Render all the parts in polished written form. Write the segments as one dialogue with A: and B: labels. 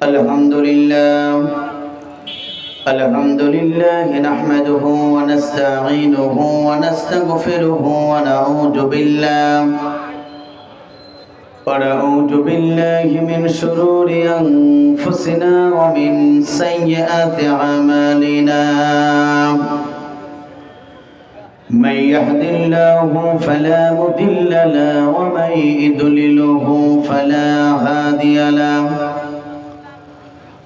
A: الحمد لله نحمده ونستعينه ونستغفره ونعوذ بالله من شرور أنفسنا ومن سيئات أعمالنا من يهد الله فلا مضل له ومن يضلله فلا هادي له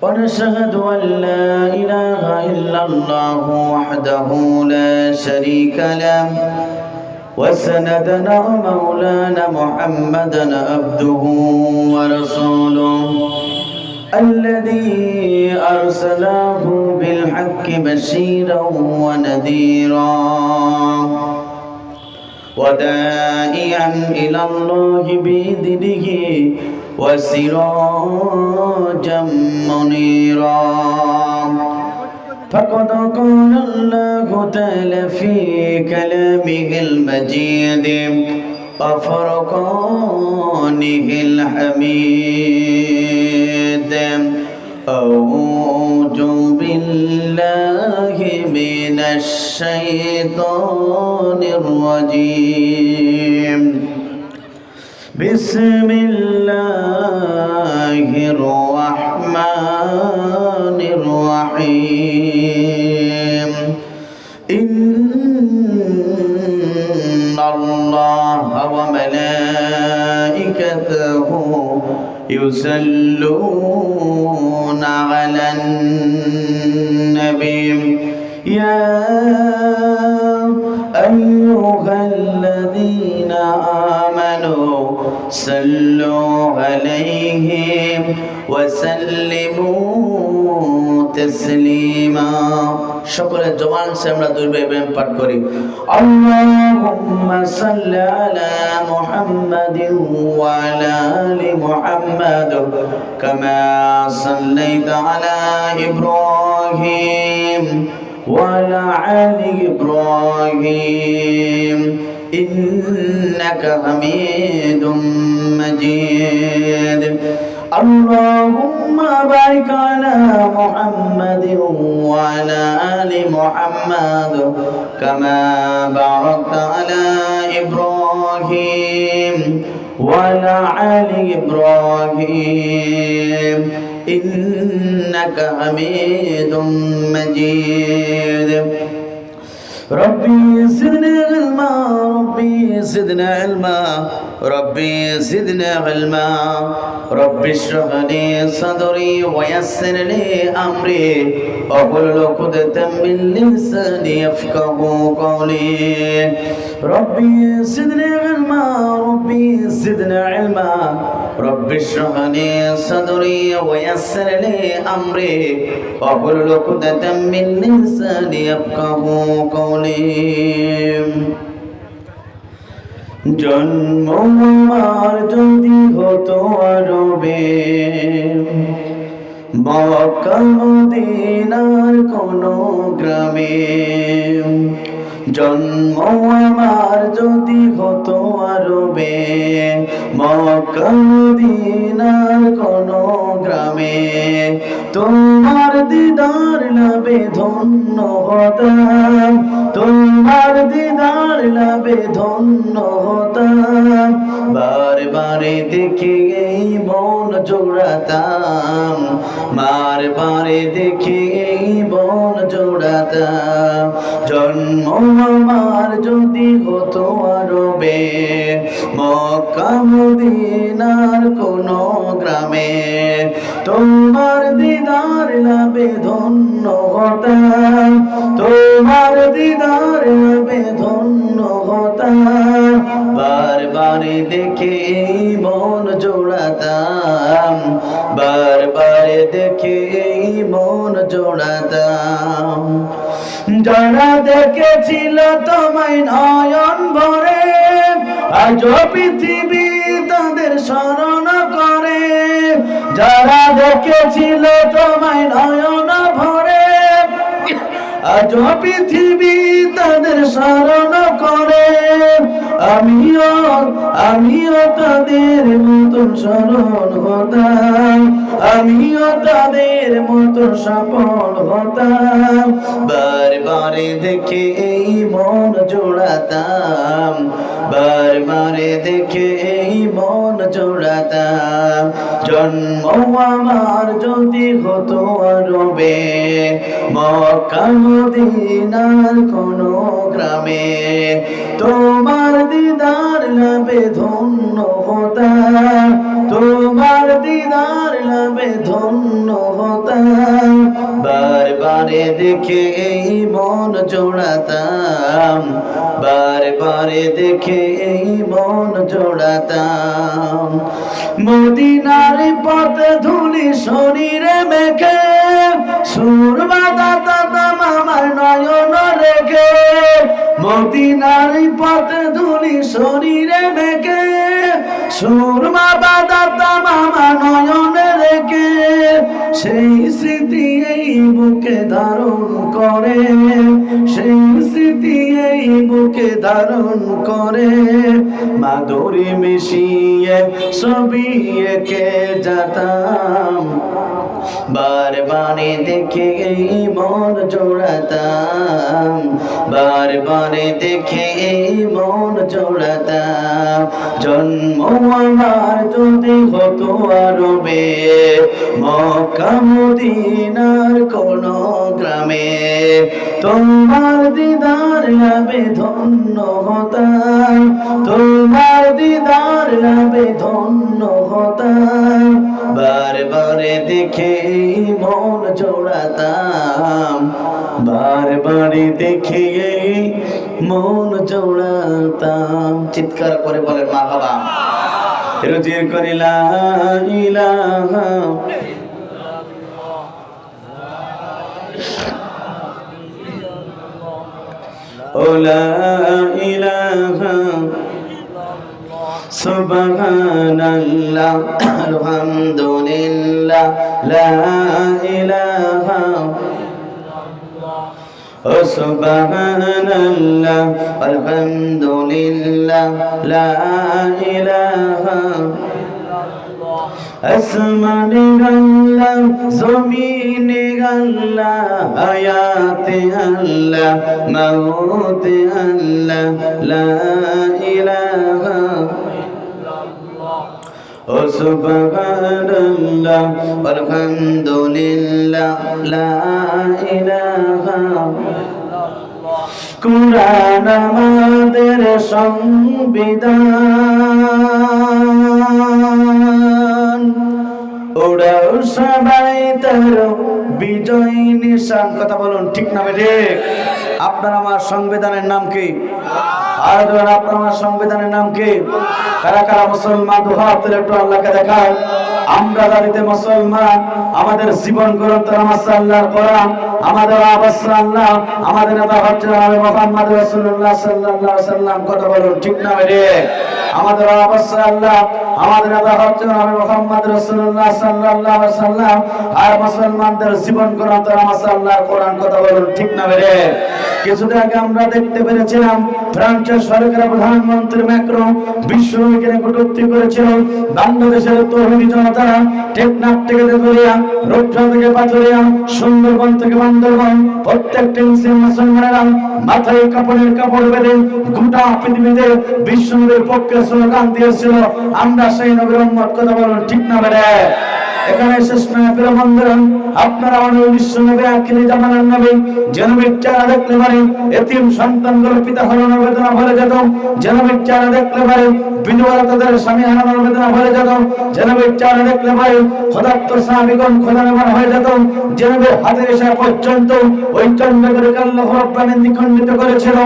A: ونشهد أن لا إله إلا الله وحده لا شريك له وسندنا مولانا محمدا عبده ورسوله الذي أرسله بالحق بشيرا ونذيرا وداعيا إلى الله بإذنه وسراجا منيرا فقد قال الله تعالى في كلامه المجيد وفرقانه الحميد أعوذ بالله من الشيطان الرجيم بسم الله الرحمن الرحيم إن الله وملائكته يصلون على النبي يا أيها الذين آمنوا صلوا عليه وسلموا تسليما সকলের জবান সে আমরা দুইবার ইব্রাহিম পাঠ করি আল্লাহুম্মা সাল্লি আলা মুহাম্মাদিন ওয়া আলা আলি মুহাম্মাদ কামা সাল্লাইতা আলা ইব্রাহিম ওয়া আলা আলি ইব্রাহিম ইন্নাকা হামিদুম মাজিদ اللهم بارك على محمد وعلى آل محمد كما باركت على إبراهيم وعلى آل إبراهيم إنك حميد مجيد ربي زدنا علما ربي زدنا علما ربي زدنا علما ربي اشرح لي صدري ويسر لي امري واحلل عقدة من لساني يفقهوا قولي ربي زدنا علما ربي زدنا علما ربي اشرح لي صدري ويسر لي امري واحلل عقدة من لساني يفقهوا قولي জন্ম আমার যদি হতো আরবে মক্কা মদিনার কোন গ্রামে জন্ম আমার যদি হতো আরবে মক্কা মদিনার কোন গ্রামে তোমার দিদার লাভে ধন্য হতাম তোমার দিদার লাভে ধন্য হতাম বারে দেখে এই মন জোড়াতাম বারে দেখে এই মন জোড়াতাম জন্ম আমার যদি হতো আরবে মক্কা মদিনার কোন গ্রামে তোমার দিদার লাভে ধন্য হতাম তোমার দিদার লাভে ধন্য হতাম বারে দেখে এই মন জোড়াতাম বারে দেখে এই মন জোড়াতাম যারা দেখেছিল তোমায় নয়ন ভরে আজ পৃথিবী তাদের স্মরণ করে যারা দেখেছিল তোমায় নয়ন ভরে আজ পৃথিবী তাদের স্মরণ করে, আমিও তাদের মতন স্মরণ হতাম, আমিও তাদের মতন সফল হতাম। বারবারে দেখে এই মন জোড়াতাম, বারবারে দেখে এই মন জোড়াতাম। জন্ম আমার যদি হতো আরবে, মক্কা মদিনার কোন গ্রামে, তোমার দিদার লাভে ধন্য হতাম, তোমার দিদার লাভে ধন্য হতাম। বারবারে দেখে এই মন জোড়াতাম, বারবারে দেখে এই মন জোড়াতাম। মদিনার পথ ধুলি শরীরে মেখে, সুরমা দাতাম আমার নয়ন রেখে। মদিনার পথ ধুলি শরীরে মেখে, সুরমা বাদাতাম আমার নয়ন রেখে। সেই স্মৃতি এই বুকে ধারণ করে, সেই স্মৃতি এই বুকে ধারণ করে। মাধুরী মিশিয়ে ছবি এঁকে যেতাম, বারবারে দেখে এই মন জোড়াতাম, বারবারে দেখে এই মন জোড়াতাম। জন্ম আমার যদি হতো আরবে, মক্কা মদিনার কোন গ্রামে, তোমার দিদার লাভে ধন্য হতাম, তোমার দিদার লাভে ধন্য হতাম। বারবারে দেখে মন জোড়াতাম, বারবারে দেখে মন জোড়াতাম। চিৎকার করে বলেন মা বাবা রুজির করে লা ইলাহা ও লা ইলাহা সুবহানাল্লাহ আলহামদুলিল্লাহ লা ইলাহা ও সুবহানাল্লাহ আলহামদুলিল্লাহ লা ইলাহা। আসমানে আল্লাহ জমিনে আল্লাহ, হায়াতে আল্লাহ মওতে আল্লাহ লা ইলাহা ও সুবহানাল্লাহ আলহামদুলিল্লাহ লা ইলাহা। কুরআন আমাদের সংবিধান, ওরাও সবাই তার বিজয় নিশান। কথা বলুন ঠিক না ঠিক? আপনার আমার সংবিধানের নাম কি? আর ধরেন আপনার আমার সংবিধানের নাম কি? কারা কারা মুসলমান দুহাত তুলে একটু আল্লাহকে দেখায়। আমরা দাঁড়িতে মুসলমান, আমাদের জীবন গ্রন্থ আল্লাহর কোরআন, আমাদের আবাসর আল্লাহ, আমাদের নেতা হচ্ছে মুহাম্মদ রাসূলুল্লাহ সাল্লাল্লাহু আলাইহি ওয়াসাল্লাম। কথা বলুন ঠিক না ঠিক? আমাদের আবাসর আল্লাহ, আমাদের নেতা হচ্ছে মুহাম্মদ রাসূলুল্লাহ সাল্লাল্লাহু আলাইহি ওয়াসাল্লাম। আর মুসলমানদের জীবন গ্রন্থ আল্লাহর কোরআন। কথা বলুন ঠিক না ঠিক? কিছুদিন আগে আমরা দেখতে পেরেছিলাম ফ্রান্সের সরকারের প্রধানমন্ত্রী ম্যাক্রো বিশ্ববিজ্ঞানে কটূক্তি করেছিল বাংলাদেশের তৌহিদি জনতারা টেকনাফ থেকে তেতুলিয়া, রূপসা থেকে পাথুরিয়া, সুন্দরবন থেকে বান্দরবন প্রত্যেকটি মুসলিম মুসলমানেরা মাথায় কাপড়ের কাপড় বেঁধে গোটা পৃথিবীতে বিশ্বনবীর পক্ষে স্লোগান দিয়েছিল, আমরা সেই নবীর উম্মত। কথা বলুন ঠিক না বেড়ে? এখানে শেষ নয় প্রিয় বন্ধুরা, আপনারা আমাদের বিশ্বনবী আখিরি জামানার নবী, যে নবীর চেহারা দেখলে পারে এতিম সন্তানগুলোর পিতা হারানোর বেদনা ভরে যেত, যে নবীর চেহারা দেখলে পারে বিধবা তাদের স্বামী হারানোর বেদনা ভরে যেত, যে নবীর চেহারা দেখলে পারে খোদাত্ত সাহাবীগণ খোদা নেবার হয়ে যেত, যে নবীর হাতের এসে পর্যন্ত ওই চন্দ্রকে আল্লাহ রাব্বুল আলামিন দ্বিখণ্ডিত করেছিল,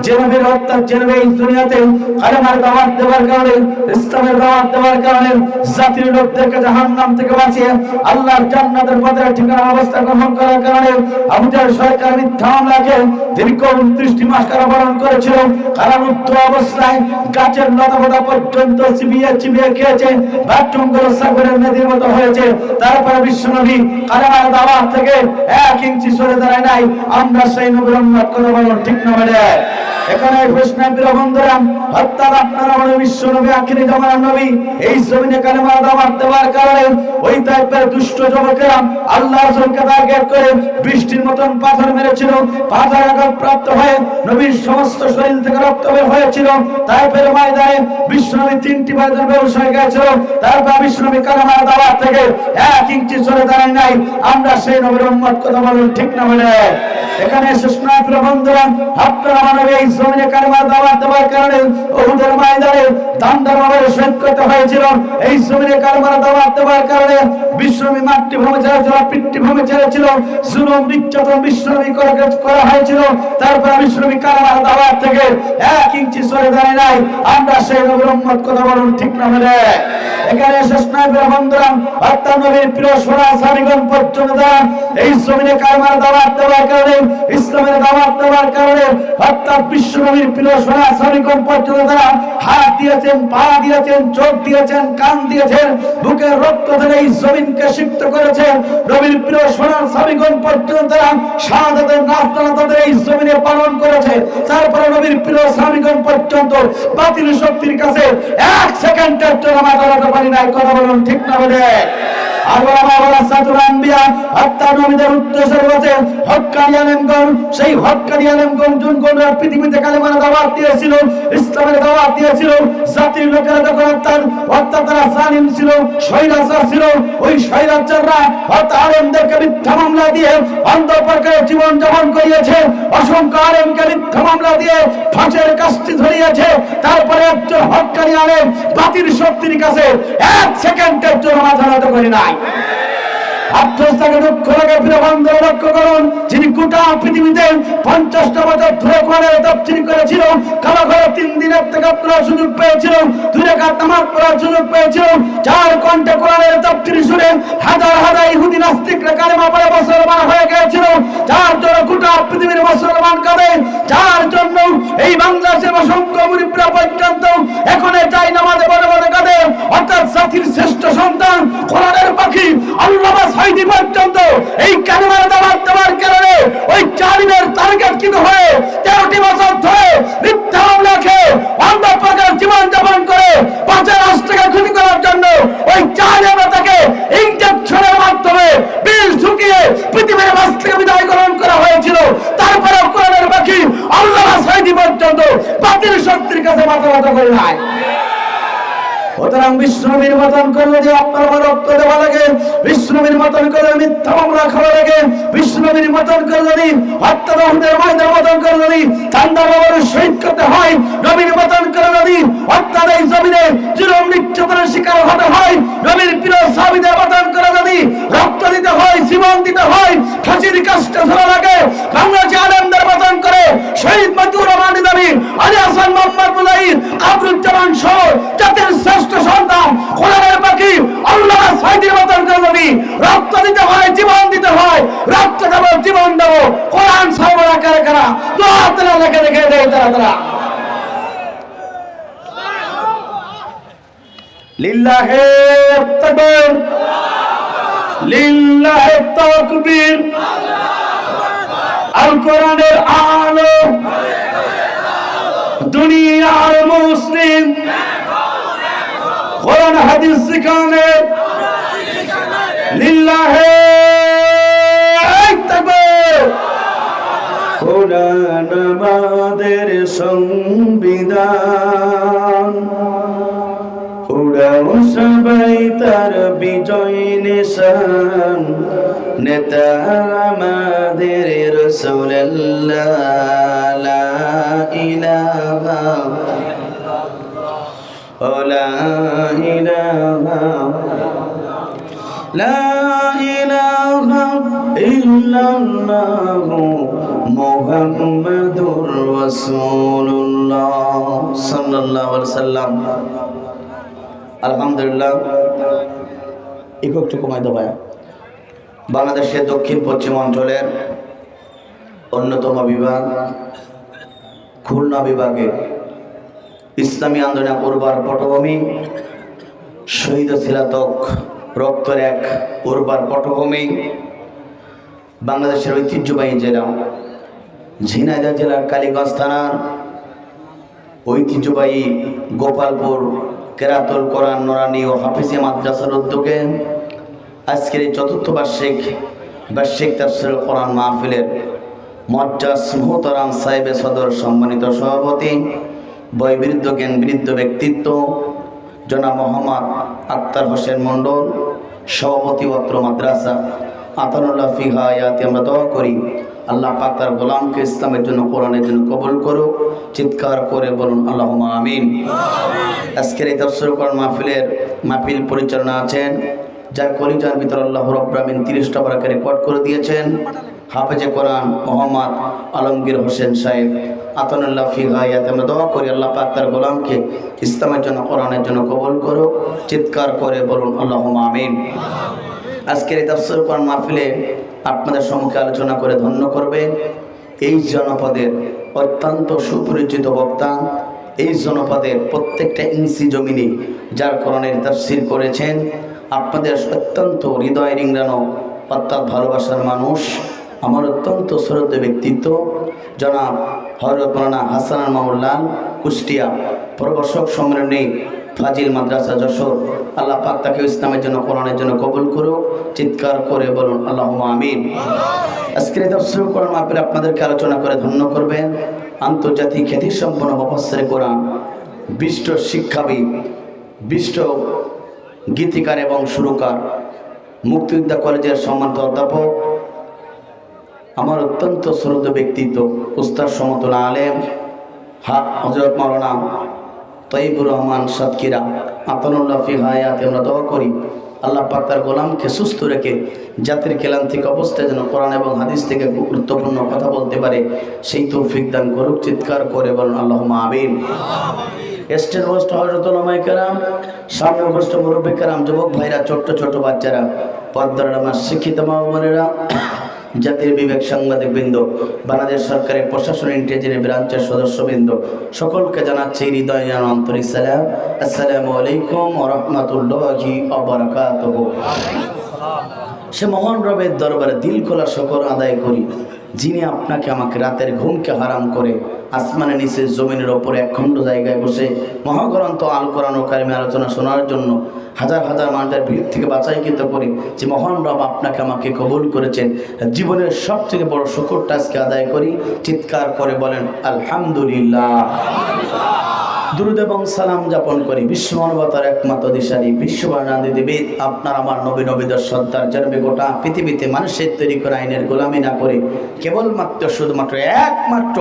A: যে নবীর অর্থাৎ যে নবী এই দুনিয়াতে কালেমার দাওয়াত দেওয়ার কারণে, ইসলামের দাওয়াত দেওয়ার কারণে জাতির লোকদেরকে জাহান্নাম থেকে বাঁচিয়ে আল্লাহর জান্নাতের পথে ঠিকানা অবস্থা গ্রহণ করার কারণে আবু জাহেল সরকার মিথ্যা মামলাকে দীর্ঘ 29টি মাস কারাবরণ করেছিল। কারারুদ্ধ অবস্থায় গাছের লতাপাতা পর্যন্ত চিবিয়ে চিবিয়ে খেয়েছে, বাথরুম গুলো সাগরের নদীর মতো হয়েছে। তারপরে বিশ্বনবী কালেমার দাওয়াত থেকে 1 ইঞ্চি সরে দাঁড়ায় নাই। আমরা সেই নবীর উম্মত কথা বলুন, ঠিক না বলে? এখানে বৈষ্ণব বন্ধুরা, হত্যা আপনারা বলে বিশ্বনবী আখিরি জামানার নবী, এই জমিনে কালেমার দাওয়াত দেওয়ার কারণে ওই টাইপের দুষ্ট যুবকেরা আল্লাহর জনকে টার্গেট করে বৃষ্টির মতন পাথর মেরেছিল। পাথর আঘাতপ্রাপ্ত হয়ে নবীর সমস্ত শরীর থেকে রক্ত বের হয়েছিল। তারপরে ময়দানে বিশ্বনবী 3টি বার বেহুশ হয়ে গেছিল। তারপর বিশ্বনবী কালেমার দাওয়াত থেকে 1 ইঞ্চি সরে দাঁড়ায় নাই। আমরা সেই নবীর উম্মত কথা বলুন, ঠিক না বলে? এখানে শেষনাথ বন্ধুরা, আপনারা মানবে এই জমিনে কালেমার দাওয়াত দেওয়ার কারণে উহুদের ময়দানে দান্দার শহীদ করতে হয়েছিল। এই জমিনে কালেমার দাওয়াত দেওয়ার কারণে বিশ্বনবী মাতৃভূমি ছেড়েছিল, পিতৃভূমি ছেড়েছিল, জুলুম নির্যাতন বিশ্বনবী করা হয়েছিল। তারপর বিশ্বনবী কালেমার দাওয়াত থেকে 1 ইঞ্চি সরে দাঁড়ায় নাই। আমরা সেই নবীর উম্মত কথা বলুন, ঠিক না বলে? এখানে শেষনাথ বন্ধুরা, অর্থাৎ নবীর প্রিয় সোনা সাহাবীগণ পর্যন্ত তারা এই জমিনে কালেমার দাওয়াত দেওয়ার কারণে, ইসলামের দাওয়াত দেওয়ার কারণে, অর্থাৎ বিশ্বনবীর প্রিয় সোনা সাহাবীগণ পর্যন্ত তারা হাত দিয়েছেন, পা দিয়েছেন, চোখ দিয়েছেন, কান দিয়েছেন, বুকের রক্ত ধরে এই জমিনকে সিক্ত করেছেন। নবীর প্রিয় সোনা সাহাবীগণ পর্যন্ত তারা শাহাদাতের নাফলা তাদের এই জমিনে পালন করেছে। তারপরে নবীর প্রিয় সাহাবীগণ পর্যন্ত বাতিল শক্তির কাছে 1 সেকেন্ডের জন্য মাথা রাখতে পারি নাই। কথা বলুন, ঠিক না বলে? আর বাবা সাতুল আম্বিয়া, হত্যা নবীদের উদ্দেশ্যে রয়েছে হক্কানি আলেমগণ। সেই হক্কানি আলেমগণ জনগণের পৃথিবীতে কালেমার দাওয়াত দিয়েছিল, ইসলামের দাওয়াত দিয়েছিল। জাতির লোকেরা যখন অর্থাৎ তারা জালিম ছিল, স্বৈরাচার ছিল, ওই স্বৈরাচাররা অর্থাৎ আলেমদেরকে মিথ্যা মামলা দিয়ে অন্ধ প্রকারে জীবন যাপন করিয়েছে। অসংখ্য আলেমকে মিথ্যা মামলা দিয়ে ফাঁসের কাস্তি ধরিয়েছে। তারপরে একজন হক্কানি আলেম বাতিল শক্তির কাছে 1 সেকেন্ডের জন্য মাথা নত করে নাই। আত্মস্থাকে দুঃখ লাগে প্রিয় বন্ধুরা, লক্ষ্য করুন, যিনি গোটা পৃথিবীতে 50টা বছর ধরে কোরআনের তাফসীর করেছিল, কাবা ঘরে 3 দিনের থেকে পড়ার সুযোগ পেয়েছিল, 2 রাকাত নামাজ পড়ার সুযোগ পেয়েছিল, 4 ঘন্টা কোরআনের তাফসীর শুনে হাজার হাজার ইহুদি নাস্তিকরা কালেমা পড়ে মুসলমান হয়ে গিয়েছিল। যার জন্য গোটা পৃথিবীর মুসলমান কাঁদে, যার জন্য এই বাংলাদেশের অসংখ্য মুরিদরা পর্যন্ত এখন চাই নামাজে বলে বলে কাঁদে। অর্থাৎ জাতির শ্রেষ্ঠ সন্তান কোরআনের পাখি আল্লামা সাঈদী পর্যন্ত এই কালেমার দাওয়াত দেওয়ার কারণে ওই জালিমের টার্গেট কিন্তু হয়ে 13টি বছর ধরে মিথ্যা মামলা খেয়ে অন্ধ প্রকার জীবন যাপন করে 5 রাষ্ট্রকে ক্ষতি করার জন্য ওই জালিমরা তাকে ইনজেকশনের মাধ্যমে বিষ ঢুকিয়ে পৃথিবীর মাঝ থেকে বিদায় গ্রহণ করা হয়েছিল। তারপরে কোরআনের পাখি আল্লামা সাঈদী পর্যন্ত বাতিল শক্তির কাছে মাথা নত করে নাই। সুতরাং বিশ্বনবীর মতন করলে যে আপনার রক্ত দেওয়া লাগে, বিশ্বনবীর মতন করলে মিথ্যা মামলা খাওয়া লাগে, বিশ্বনবীর মতন করলে হত্যা দহনের ময়দানের মতন করলে ঠান্ডা বাবার শহীদ করতে হয়, নবীর মতন করলে অর্থাৎ এই জমিনে জুলুম নির্যাতনের শিকার হতে হয়, নবীর প্রিয় সাহাবীদের মতন করলে রক্ত দিতে হয়, জীবন দিতে হয়, ফাঁসির কাজটা ধরা লাগে। বাংলাদেশে আলেমদের মতন করে শহীদ মতিউর রহমান নিজামী, আলী হাসান মোহাম্মদ মুজাহিদ, কামরুজ্জামান সহ জাতির শ্রেষ্ঠ সন্তান কোরআনের পাখি আল্লামা সাঈদীর মতন করলে রক্ত দিতে হয়, জীবন দিতে হয়। রক্ত দেব, জীবন দেব, কোরআন সর্বদা কারা কারা দোয়া তারা লেখে রেখে দেয় তারা। লিল্লাহে তাকবীর, লিল্লাহে তাকবীর। আল কোরআনের আলো দুনিয়ার মুসলিম, কোরআন হাদিস শিখানে লিল্লাহে তাকবীর। কোরআন আমাদের সংবিধান, উড়াও সবাই তার বিজয় নিশান। নেতা আমাদের রাসূলুল্লাহ, লা ইলাহা লা ইলাহা লা ইলাহা ইল্লাল্লাহ মুহাম্মাদুর রাসূলুল্লাহ সাল্লাল্লাহু আলাইহি ওয়াসাল্লাম। আলহামদুলিল্লাহ, একটু কমাই দেবো। বাংলাদেশের দক্ষিণ পশ্চিম অঞ্চলের অন্যতম বিভাগ খুলনা বিভাগে ইসলামী আন্দোলন উর্বর পটভূমি, শহীদ ছিলাতক রক্তের এক উর্বর পটভূমি, বাংলাদেশের ঐতিহ্যবাহী জেলা ঝিনাইদহ জেলার কালীগঞ্জ থানার ঐতিহ্যবাহী গোপালপুর কেরাতুল কোরআন নুরানি ও হাফিজিয়া মাদ্রাসার উদ্যোগে আজকের এই চতুর্থ বার্ষিক তাফসীরুল কোরআন মাহফিলের মজ্জাজ মুহতারাম সাহেবে সদর সম্মানিত সভাপতি, বয়োবৃদ্ধ জ্ঞানবৃদ্ধ ব্যক্তিত্ব জনাব মোহাম্মদ আক্তার হোসেন মণ্ডল, সভাপতি অত্র মাদ্রাসা আতানুল্লাহ ফি হায়াতি, আমরা দোয়া করি আল্লাহ পাক তার গোলামকে ইসলামের জন্য কোরআনের জন্য কবুল করুক। চিৎকার করে বলুন আল্লাহুম্মা আমিন। আজকের এই তাফসীরুল কোরআন মাহফিল পরিচালনা আছেন, যার কলিজার ভিতর আল্লাহ রাব্বুল আমিন 30টা বারাকা রেকর্ড করে দিয়েছেন, হাফেজে কোরআন মোহাম্মদ আলমগীর হোসেন সাহেব আতানুল্লাহ ফি হায়াতি। আমরা দোয়া করি আল্লাহ পাক তার গোলামকে ইসলামের জন্য কোরআনের জন্য কবুল করুক। চিৎকার করে বলুন আল্লাহুম্মা আমিন। আজকের এই তাফসীরুল কোরআন মাহফিলে আপনাদের সম্মুখে আলোচনা করে ধন্য করবে এই জনপদের অত্যন্ত সুপরিচিত বক্তা, এই জনপদের প্রত্যেকটা ইঞ্চি জমিনে যার কোরআনের তাফসীর করেছেন, আপনাদের অত্যন্ত হৃদয় রিংড়ানো অর্থাৎ ভালোবাসার মানুষ, আমার অত্যন্ত শ্রদ্ধেয় ব্যক্তিত্ব জনাব হযরত মাওলানা হাসান মামুল্লাহ কুষ্টিয়া প্রভাষক সম্মেলনে ফাজিল মাদ্রাসা যশোর, আল্লাহ পাক তাকে ইসলামের জন্য কোরআনের জন্য কবুল করুক। চিৎকার করে বলুন আল্লাহুম্মা আমিন। আজকের এই তাফসীরুল কোরআন মাহফিলে আপনাদেরকে আলোচনা করে ধন্য করবেন আন্তর্জাতিক খ্যাতিসম্পন্ন মুফাসসির কোরআন, বিশিষ্ট শিক্ষাবিদ, বিশিষ্ট গীতিকার এবং সুরকার, মুক্তিযোদ্ধা কলেজের সম্মানিত অধ্যাপক, আমার অত্যন্ত শ্রদ্ধেয় ব্যক্তিত্ব উস্তাদ সমতুল আলেম হযরত মাওলানা তৈয়বুর রহমান সাতক্ষীরা আতানুল্লাহ ফি হায়াতি। আমরা দোয়া করি আল্লাহ পাক তার গোলামকে সুস্থ রেখে জাতির ক্লান্তিক অবস্থায় যেন কোরআন এবং হাদিস থেকে গুরুত্বপূর্ণ কথা বলতে পারে সেই তৌফিক দান করুক। চিৎকার করে বলুন আল্লাহুম্মা আমিন। স্টেজ বস্ত হযরত উলামায়ে কেরাম, সামনে বস্ত মুরব্বী কেরাম, যুবক ভাইরা, ছোট্ট ছোট্ট বাচ্চারা, পর্দার আমার শিক্ষিত মা ও বোনেরা, জাতির বিবেক সাংবাদিক বৃন্দ, বাংলাদেশ সরকারের প্রশাসন ইন্টেলিজেন্স ব্রাঞ্চের সদস্যবৃন্দ, সকলকে জানাচ্ছি হৃদয় আন্তরিক সালাম। আসসালামু আলাইকুম ওয়া রাহমাতুল্লাহি ওয়া বারাকাতুহু। সে মহান রবের দরবারে দিল খোলা শুকর আদায় করি, যিনি আপনাকে আমাকে রাতের ঘুমকে হারাম করে আসমানের নিচে জমিনের ওপরে একখণ্ড জায়গায় বসে মহাগ্রন্থ আল কোরআন ও কারিমে আলোচনা শোনার জন্য হাজার হাজার মানুষের ভিড় থেকে বাছাইকৃত করে যে মহান রব আপনাকে আমাকে কবুল করেছেন, জীবনের সবথেকে বড় শুকরটা আজকে আদায় করি। চিৎকার করে বলেন আলহামদুলিল্লাহ। দুরূদ এবং সালাম যাপন করি বিশ্ব মানবতার একমাত্র দিশারি বিশ্ববাণীবিদ আপনার আমার নবী নবীদের সর্দার জন্মে গোটা পৃথিবীতে মানুষের তৈরি করা আইনের গোলামি না করে কেবলমাত্র শুধুমাত্র একমাত্র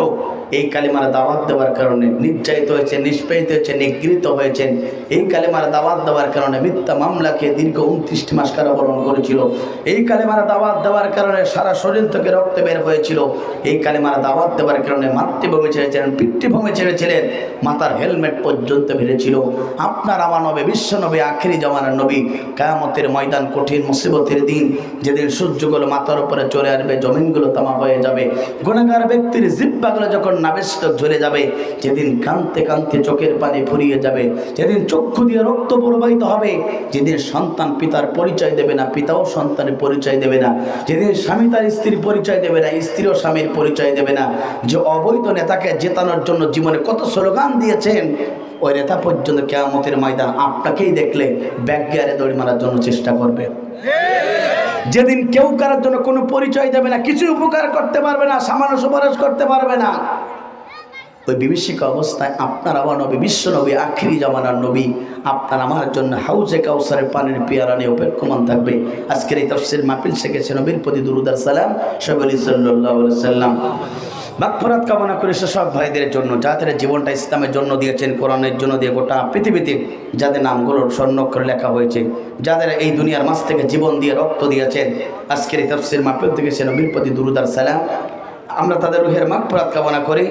A: এই কালিমার দাওয়াত দেওয়ার কারণে নির্যাতিত হয়েছে, নিষ্পেষিত হয়েছে, নিগৃহীত হয়েছেন। এই কালিমার দাওয়াত দেওয়ার কারণে মিথ্যা মামলাকে দীর্ঘ 29 মাস কারাবরণ করেছিল। এই কালিমার দাওয়াত দেওয়ার কারণে সারা শরীর থেকে রক্ত বের হয়েছিল। এই কালিমার দাওয়াত দেওয়ার কারণে মাতৃভূমি ছেড়েছিলেন, পিতৃভূমি ছেড়েছিলেন, মাথার হেলমেট পর্যন্ত ফেলেছিল। আপনার আমার নবী, বিশ্ব নবী, আখেরি জামানার নবী, কিয়ামতের ময়দান, কঠিন মুসিবতের দিন, যেদিন সূর্যগুলো মাথার উপরে চলে আসবে, জমিনগুলো তামা হয়ে যাবে, গুনাহগার ব্যক্তির জিহ্বাগুলো যখন নাবিষ্টক ঝরে যাবে, যেদিন কাঁদতে কাঁদতে চোখের পানি ফুরিয়ে যাবে, যেদিন চক্ষু দিয়ে রক্ত প্রবাহিত হবে, যেদিন সন্তান পিতার পরিচয় দেবে না, পিতাও সন্তানের পরিচয় দেবে না, যেদিন স্বামী তার স্ত্রীর পরিচয় দেবে না, স্ত্রীও স্বামীর পরিচয় দেবে না, যে অবৈধ নেতাকে জেতানোর জন্য জীবনে কত স্লোগান দিয়েছেন, ওই নেতা পর্যন্ত কিয়ামতের ময়দান আপনাকেই দেখলে ব্যাকগিয়ারে দড়ি মারার জন্য চেষ্টা করবে। যেদিন কেউ কারোর জন্য কোনো পরিচয় দেবে না, কিছু উপকার করতে পারবে না, সামান্য সুপারিশ করতে পারবে না, ওই বিভীষিকা অবস্থায় আপনার আমার নবী, বিশ্ব নবী, আখিরি জামানার নবী আপনার আমার জন্য হাউজে কাউসারের পানির পেয়ালা নিয়ে অপেক্ষমান থাকবে। আজকের এই তাফসীর মাহফিল শেখেছে নবীর প্রতি দুরূদ আর সালাম সাল্লাল্লাহু আলাইহি ওয়াসাল্লাম। মাগফিরাত কামনা করে সব ভাইদের জন্য যাদের জীবনটা ইসলামের জন্য দিয়েছেন, কোরআনের জন্য দিয়ে গোটা পৃথিবীতে যাদের নামগুলোর স্বর্ণাক্ষরে লেখা হয়েছে, যাদের এই দুনিয়ার মাঝ থেকে জীবন দিয়ে রক্ত দিয়েছেন, আজকের এই তাফসীর মাহফিল থেকে সে নবীর প্রতি দুরূদ আর সালাম আমরা তাদের রুহের মাগফিরাত কামনা করি,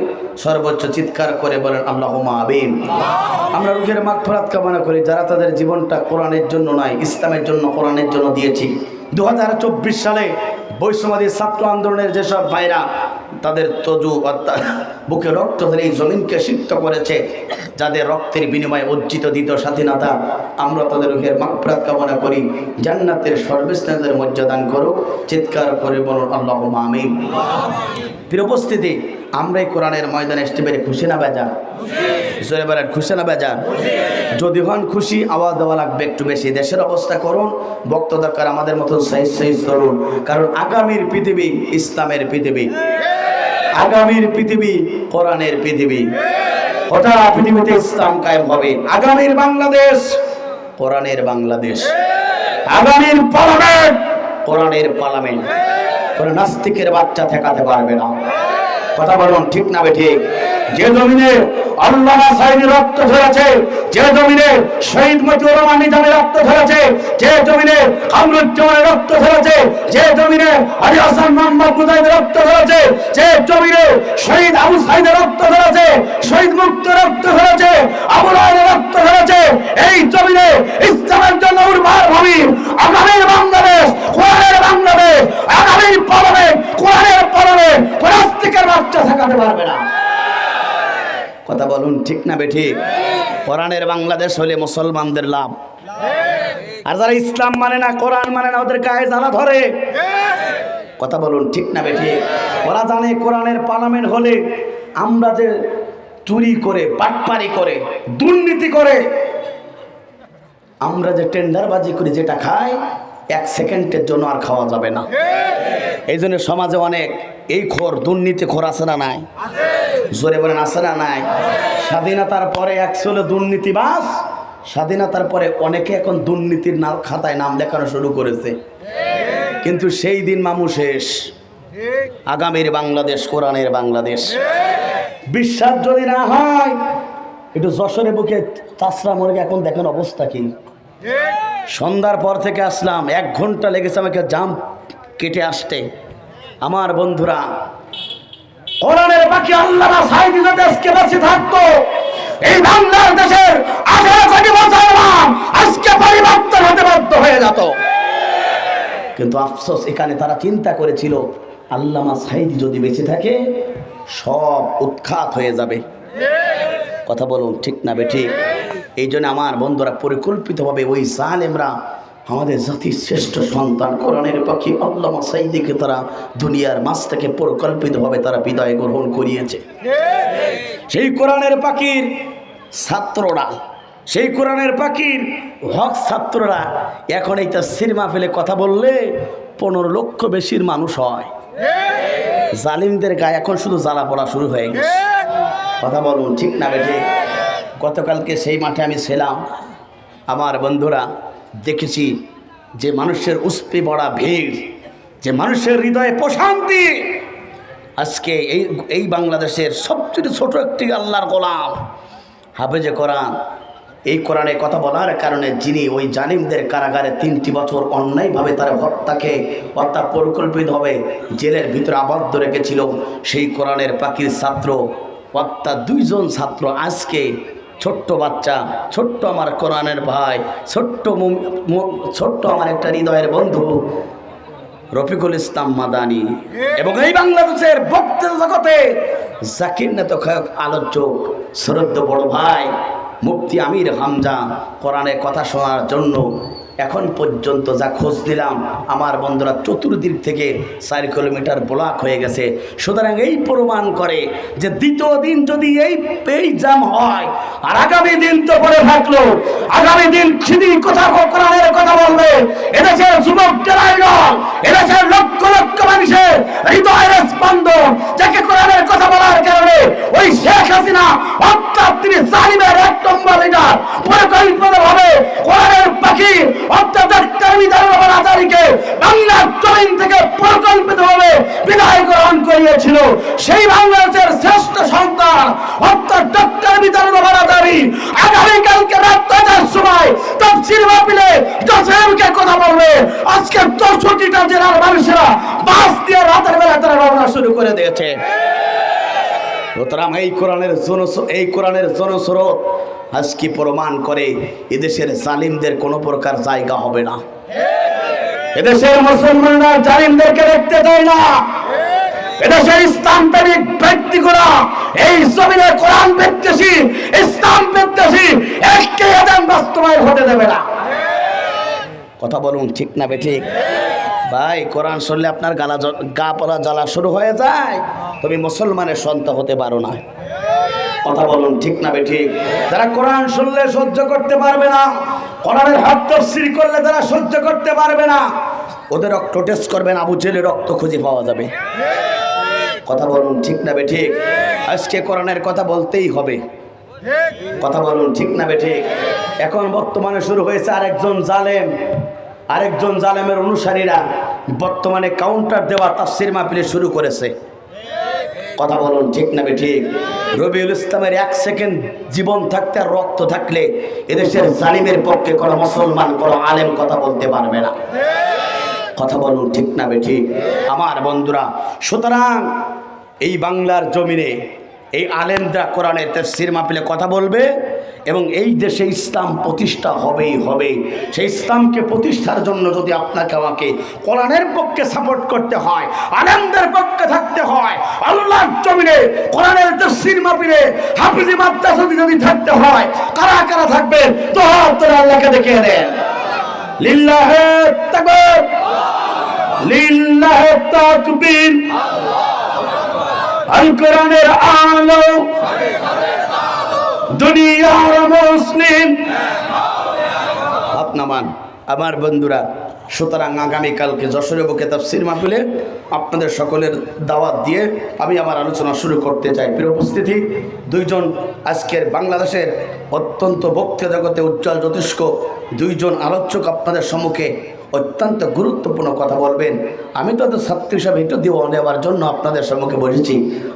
A: সর্বোচ্চ চিৎকার করে বলেন আল্লাহুম্মা আমিন। আমরা রুহের মাগফিরাত কামনা করি যারা তাদের জীবনটা কোরআনের জন্য নয়, ইসলামের জন্য, কোরআনের জন্য দিয়েছি। 2024 সালে বৈষম্যবাদী ছাত্র আন্দোলনের যেসব ভাইরা তাদের তজু অর্থাৎ বুকে রক্ত ধরে এই জমিনকে সিক্ত করেছে, যাদের রক্তের বিনিময়ে অর্জিত দ্বিতীয় স্বাধীনতা, আমরা তাদের রুহের মাগফিরাত কামনা করি, জান্নাতের সর্বশ্রেষ্ঠ মর্যাদা দান করো। চিৎকার করে বলুন আল্লাহুম্মা আমিন। প্রিয় উপস্থিতি, আমরা এই কোরআনের ময়দানে আসতে পেরে খুশি না বেজার? জোরে বলেন খুশি না বেজার? যদি হন খুশি, আওয়াজ দেওয়া লাগবে একটু বেশি। দেশের অবস্থা করুন, বক্ত দরকার আমাদের মতন সাইজ করুন, কারণ আগামীর পৃথিবী ইসলামের পৃথিবী, আগামীর পৃথিবী কোরআনের পৃথিবী। গোটা পৃথিবীতে ইসলাম কায়েম হবে। আগামীর বাংলাদেশ কোরআনের বাংলাদেশ, আগামীর পার্লামেন্ট কোরআনের পার্লামেন্ট। কোন নাস্তিকের বাচ্চা ঠেকাতে পারবে না। কথা বলুন ঠিক না বেঠিক? যে জমিনে আল্লামা সাঈদীর রক্ত ঝরেছে, যে জমিনে শহীদ মতিউর রহমান নিজামীর রক্ত ঝরেছে, যে জমিনে কামরুজ্জামানের রক্ত ঝরেছে, যে জমিনে আলী হাসান মোহাম্মদ মুজাহিদের রক্ত ঝরেছে, যে জমিনে শহীদ আবু সাঈদের রক্ত ঝরেছে, শহীদ মুক্তর রক্ত ঝরেছে, আবু রায়ের রক্ত ঝরেছে, এই জমিনে ইসলামের জন্য উর্বর ভূমি। আগামীর বাংলাদেশ কোরআনের বাংলাদেশ, আগামীর পার্লামেন্ট কোরআনের পার্লামেন্ট। কোন নাস্তিকের বাচ্চা ঠেকাতে পারবে না। কথা বলুন ঠিক না বেঠিক? কোরআনের বাংলাদেশ হলে মুসলমানদের লাভ, আর যারা ইসলাম মানে না, কোরআন মানে না, ওদের গায়ে জ্বালা ধরে। কথা বলুন ঠিক না বেঠিক? ওরা জানে কোরআনের পার্লামেন্ট হলে আমরা যে চুরি করে, বাটপারি করে, দুর্নীতি করে, আমরা যে টেন্ডারবাজি করে যেটা খাই, 1 সেকেন্ডের জন্য আর খাওয়া যাবে না। এই জন্য সমাজে অনেক এই খোর, দুর্নীতি খোর আছে না নাই? জোরে বলেন আছে না নাই? স্বাধীনতার পরে এক ছিল দুর্নীতিবাজ, স্বাধীনতার পরে অনেকে এখন দুর্নীতির খাতায় নাম লেখানো শুরু করেছে, কিন্তু সেই দিন মামু শেষ। আগামীর বাংলাদেশ কোরআনের বাংলাদেশ। বিশ্বাস যদি না হয়, একটু যশোরে বুকে চাষরা মরে, এখন দেখেন অবস্থা কি। সন্ধ্যার পর থেকে আসলাম, 1 ঘন্টা লেগেছে আমাকে জাম কেটে আসতে। আমার বন্ধুরা, কোরআনের বাকি আল্লামা সাঈদী যদি আজকে বেঁচে থাকতো, এই বাংলাদেশের 18 কোটি মুসলমান আজকে পরিবর্তন হতে বাধ্য হয়ে যেত। কিন্তু আফসোস, এখানে তারা চিন্তা করেছিল আল্লামা সাঈদী যদি বেঁচে থাকে সব উৎখাত হয়ে যাবে। কথা বলুন ঠিক না বেঠিক? এই জন্য আমার বন্ধুরা পরিকল্পিতভাবে ওই জালেমরা আমাদের জাতির শ্রেষ্ঠ সন্তান কোরআনের পাখি আল্লামা সাঈদীকে তারা দুনিয়ার মাঝ থেকে পরিকল্পিতভাবে তারা বিদায় গ্রহণ করিয়েছে। সেই কোরআনের পাখির ছাত্ররা, সেই কোরআনের পাখির হক ছাত্ররা এখন এই তাফসীর মাহফিলে কথা বললে 15 লক্ষ বেশির মানুষ হয়। জালিমদের গায়ে এখন শুধু জ্বালা পড়া শুরু হয়ে গেছে। কথা বলুন ঠিক না বেঠিক? গতকালকে সেই মাঠে আমি ছিলাম। আমার বন্ধুরা, দেখেছি যে মানুষের উস্পি বড়া ভিড়, যে মানুষের হৃদয়ে প্রশান্তি। আজকে এই বাংলাদেশের সবচেয়ে ছোট একটি আল্লাহর গোলাম হাফেজে কোরআন, এই কোরআনে কথা বলার কারণে যিনি ওই জালিমদের কারাগারে 3টি বছর অন্যায়ভাবে তার হত্যাকে অর্থাৎ পরিকল্পিতভাবে জেলের ভিতরে আবদ্ধ রেখেছিল, সেই কোরআনের পাখির ছাত্র অর্থাৎ 2 জন ছাত্র আজকে ছোট্ট বাচ্চা, ছোট্ট আমার কোরআনের ভাই, ছোট্ট আমার একটা হৃদয়ের বন্ধু রফিকুল ইসলাম মাদানী, এবং এই বাংলাদেশের বক্তৃতা জগতে জাকির নেতখায়ক আলোচক শ্রদ্ধ বড় ভাই মুফতি আমির হামজা কোরআনে কথা শোনার জন্য এখন পর্যন্ত যা খোঁজ নিলাম, আমার বন্ধুরা চতুর্দিক থেকে 4 কিলোমিটার ব্লক হয়ে গেছে। সুতরাং এই প্রমাণ করে যে দ্বিতীয় দিন যদি এই জাম হয়, আর আগামী দিন তো পড়ে থাকলো, আগামী দিন সেদিন কোরআনের কথা বলবে। এদেশের যুবকদের এদেশের লক্ষ লক্ষ মানুষের হৃদয়ের স্পন্দন, যাকে কোরআনের কথা বলার কারণে ওই শেখ হাসিনা অর্থাৎ তিনি জালিমের 1 নম্বর লিডার পরিকল্পিতভাবে কোরআনের পাখি অর্থাৎ ডাক্তার মিজানুর রহমান আজারীকে বাংলার জমিন থেকে পরিকল্পিতভাবে বিদায় গ্রহণ করিয়েছিল। সেই বাংলাদেশের শ্রেষ্ঠ সন্তান অর্থাৎ ডাক্তার মিজানুর রহমান আজারী আগামীকালকে রাত 10টার সময় তাফসীর মাহফিলে যশোরকে কথা বলবে। আজকে 64টা জেলার মানুষেরা বাস দিয়ে রাতের বেলা তারা রওনা শুরু করে দিয়েছে। সুতরাং এই কোরআনের জনস্রোত আজকে প্রমাণ করে এদেশের জালিমদের কোনো প্রকার জায়গা হবে না। এদেশের মুসলমানরা জালিমদেরকে দেখতে চায় না। এদেশের ইসলাম প্রেমিক ব্যক্তিগুলো এই জমিনে কোরআন বিদ্বেষী, ইসলাম বিদ্বেষী একটি আযান বাস্তবায়ন হতে দেবে না। কথা বলুন ঠিক না বেঠিক? ভাই, কোরআন শুনলে আপনার গা পড়া জ্বালা শুরু হয়ে যায়, তুমি মুসলমানের সন্তান হতে পারো না। কথা বলুন ঠিক না বেঠিক? যারা কোরআন শুনলে সহ্য করতে পারবে না, কোরআনের হাত তাফসীর করলে যারা সহ্য করতে পারবে না, ওদের রক্ত টেস্ট করবেন, আবু জেলের রক্ত খুঁজে পাওয়া যাবে। কথা বলুন ঠিক না বেঠিক? আজকে কোরআনের কথা বলতেই হবে। কথা বলুন ঠিক না বেঠিক? এখন বর্তমানে শুরু হয়েছে আরেকজন জালেমের অনুসারীরা বর্তমানে কাউন্টার দেওয়া তাফসীর মাহফিল শুরু করেছে। কথা বলুন ঠিক না বেঠিক? রবিউল ইসলামের 1 সেকেন্ড জীবন থাকতে আর রক্ত থাকলে এদেশের জালিমের পক্ষে কোনো মুসলমান কোনো আলেম কথা বলতে পারবে না। কথা বলুন ঠিক না বেঠিক? আমার বন্ধুরা, সুতরাং এই বাংলার জমিনে এই আলেমরা কোরআনের তাফসীর মাহফিলে কথা বলবে এবং এই দেশে ইসলাম প্রতিষ্ঠা হবেই হবে। সেই ইসলামকে প্রতিষ্ঠার জন্য যদি আপনাকে আমাকে কোরআনের পক্ষে সাপোর্ট করতে হয়, আলেমদের পক্ষে থাকতে হয়, আল্লাহর জমিনে কোরআনের তাফসীর মাহফিলে হাফিজি মাদ্রাসা যদি থাকতে হয়, কারা কারা থাকবে? তো আপনারা আল্লাহকে দেখিয়ে দেন। লিল্লাহি তাকবীর, লিল্লাহি তাকবীর। আল কোরআনের আলো দুনিয়ার মুসলিম। আপনামান আমার বন্ধুরা, সুতরাং আগামীকালকে যশোরের বুকে তাফসীর মাহফিলে আপনাদের সকলের দাওয়াত দিয়ে আমি আমার আলোচনা শুরু করতে চাই। প্রিয় উপস্থিতি, 2 জন আজকের বাংলাদেশের অত্যন্ত বক্তৃতা জগতে উজ্জ্বল জ্যোতিষ্ক 2 জন আলোচক আপনাদের সম্মুখে অত্যন্ত গুরুত্বপূর্ণ কথা বলবেন। আমি তো ছাত্র হিসাবে এটা দেওয়ার জন্য আপনাদের সম্মুখে বসেছি।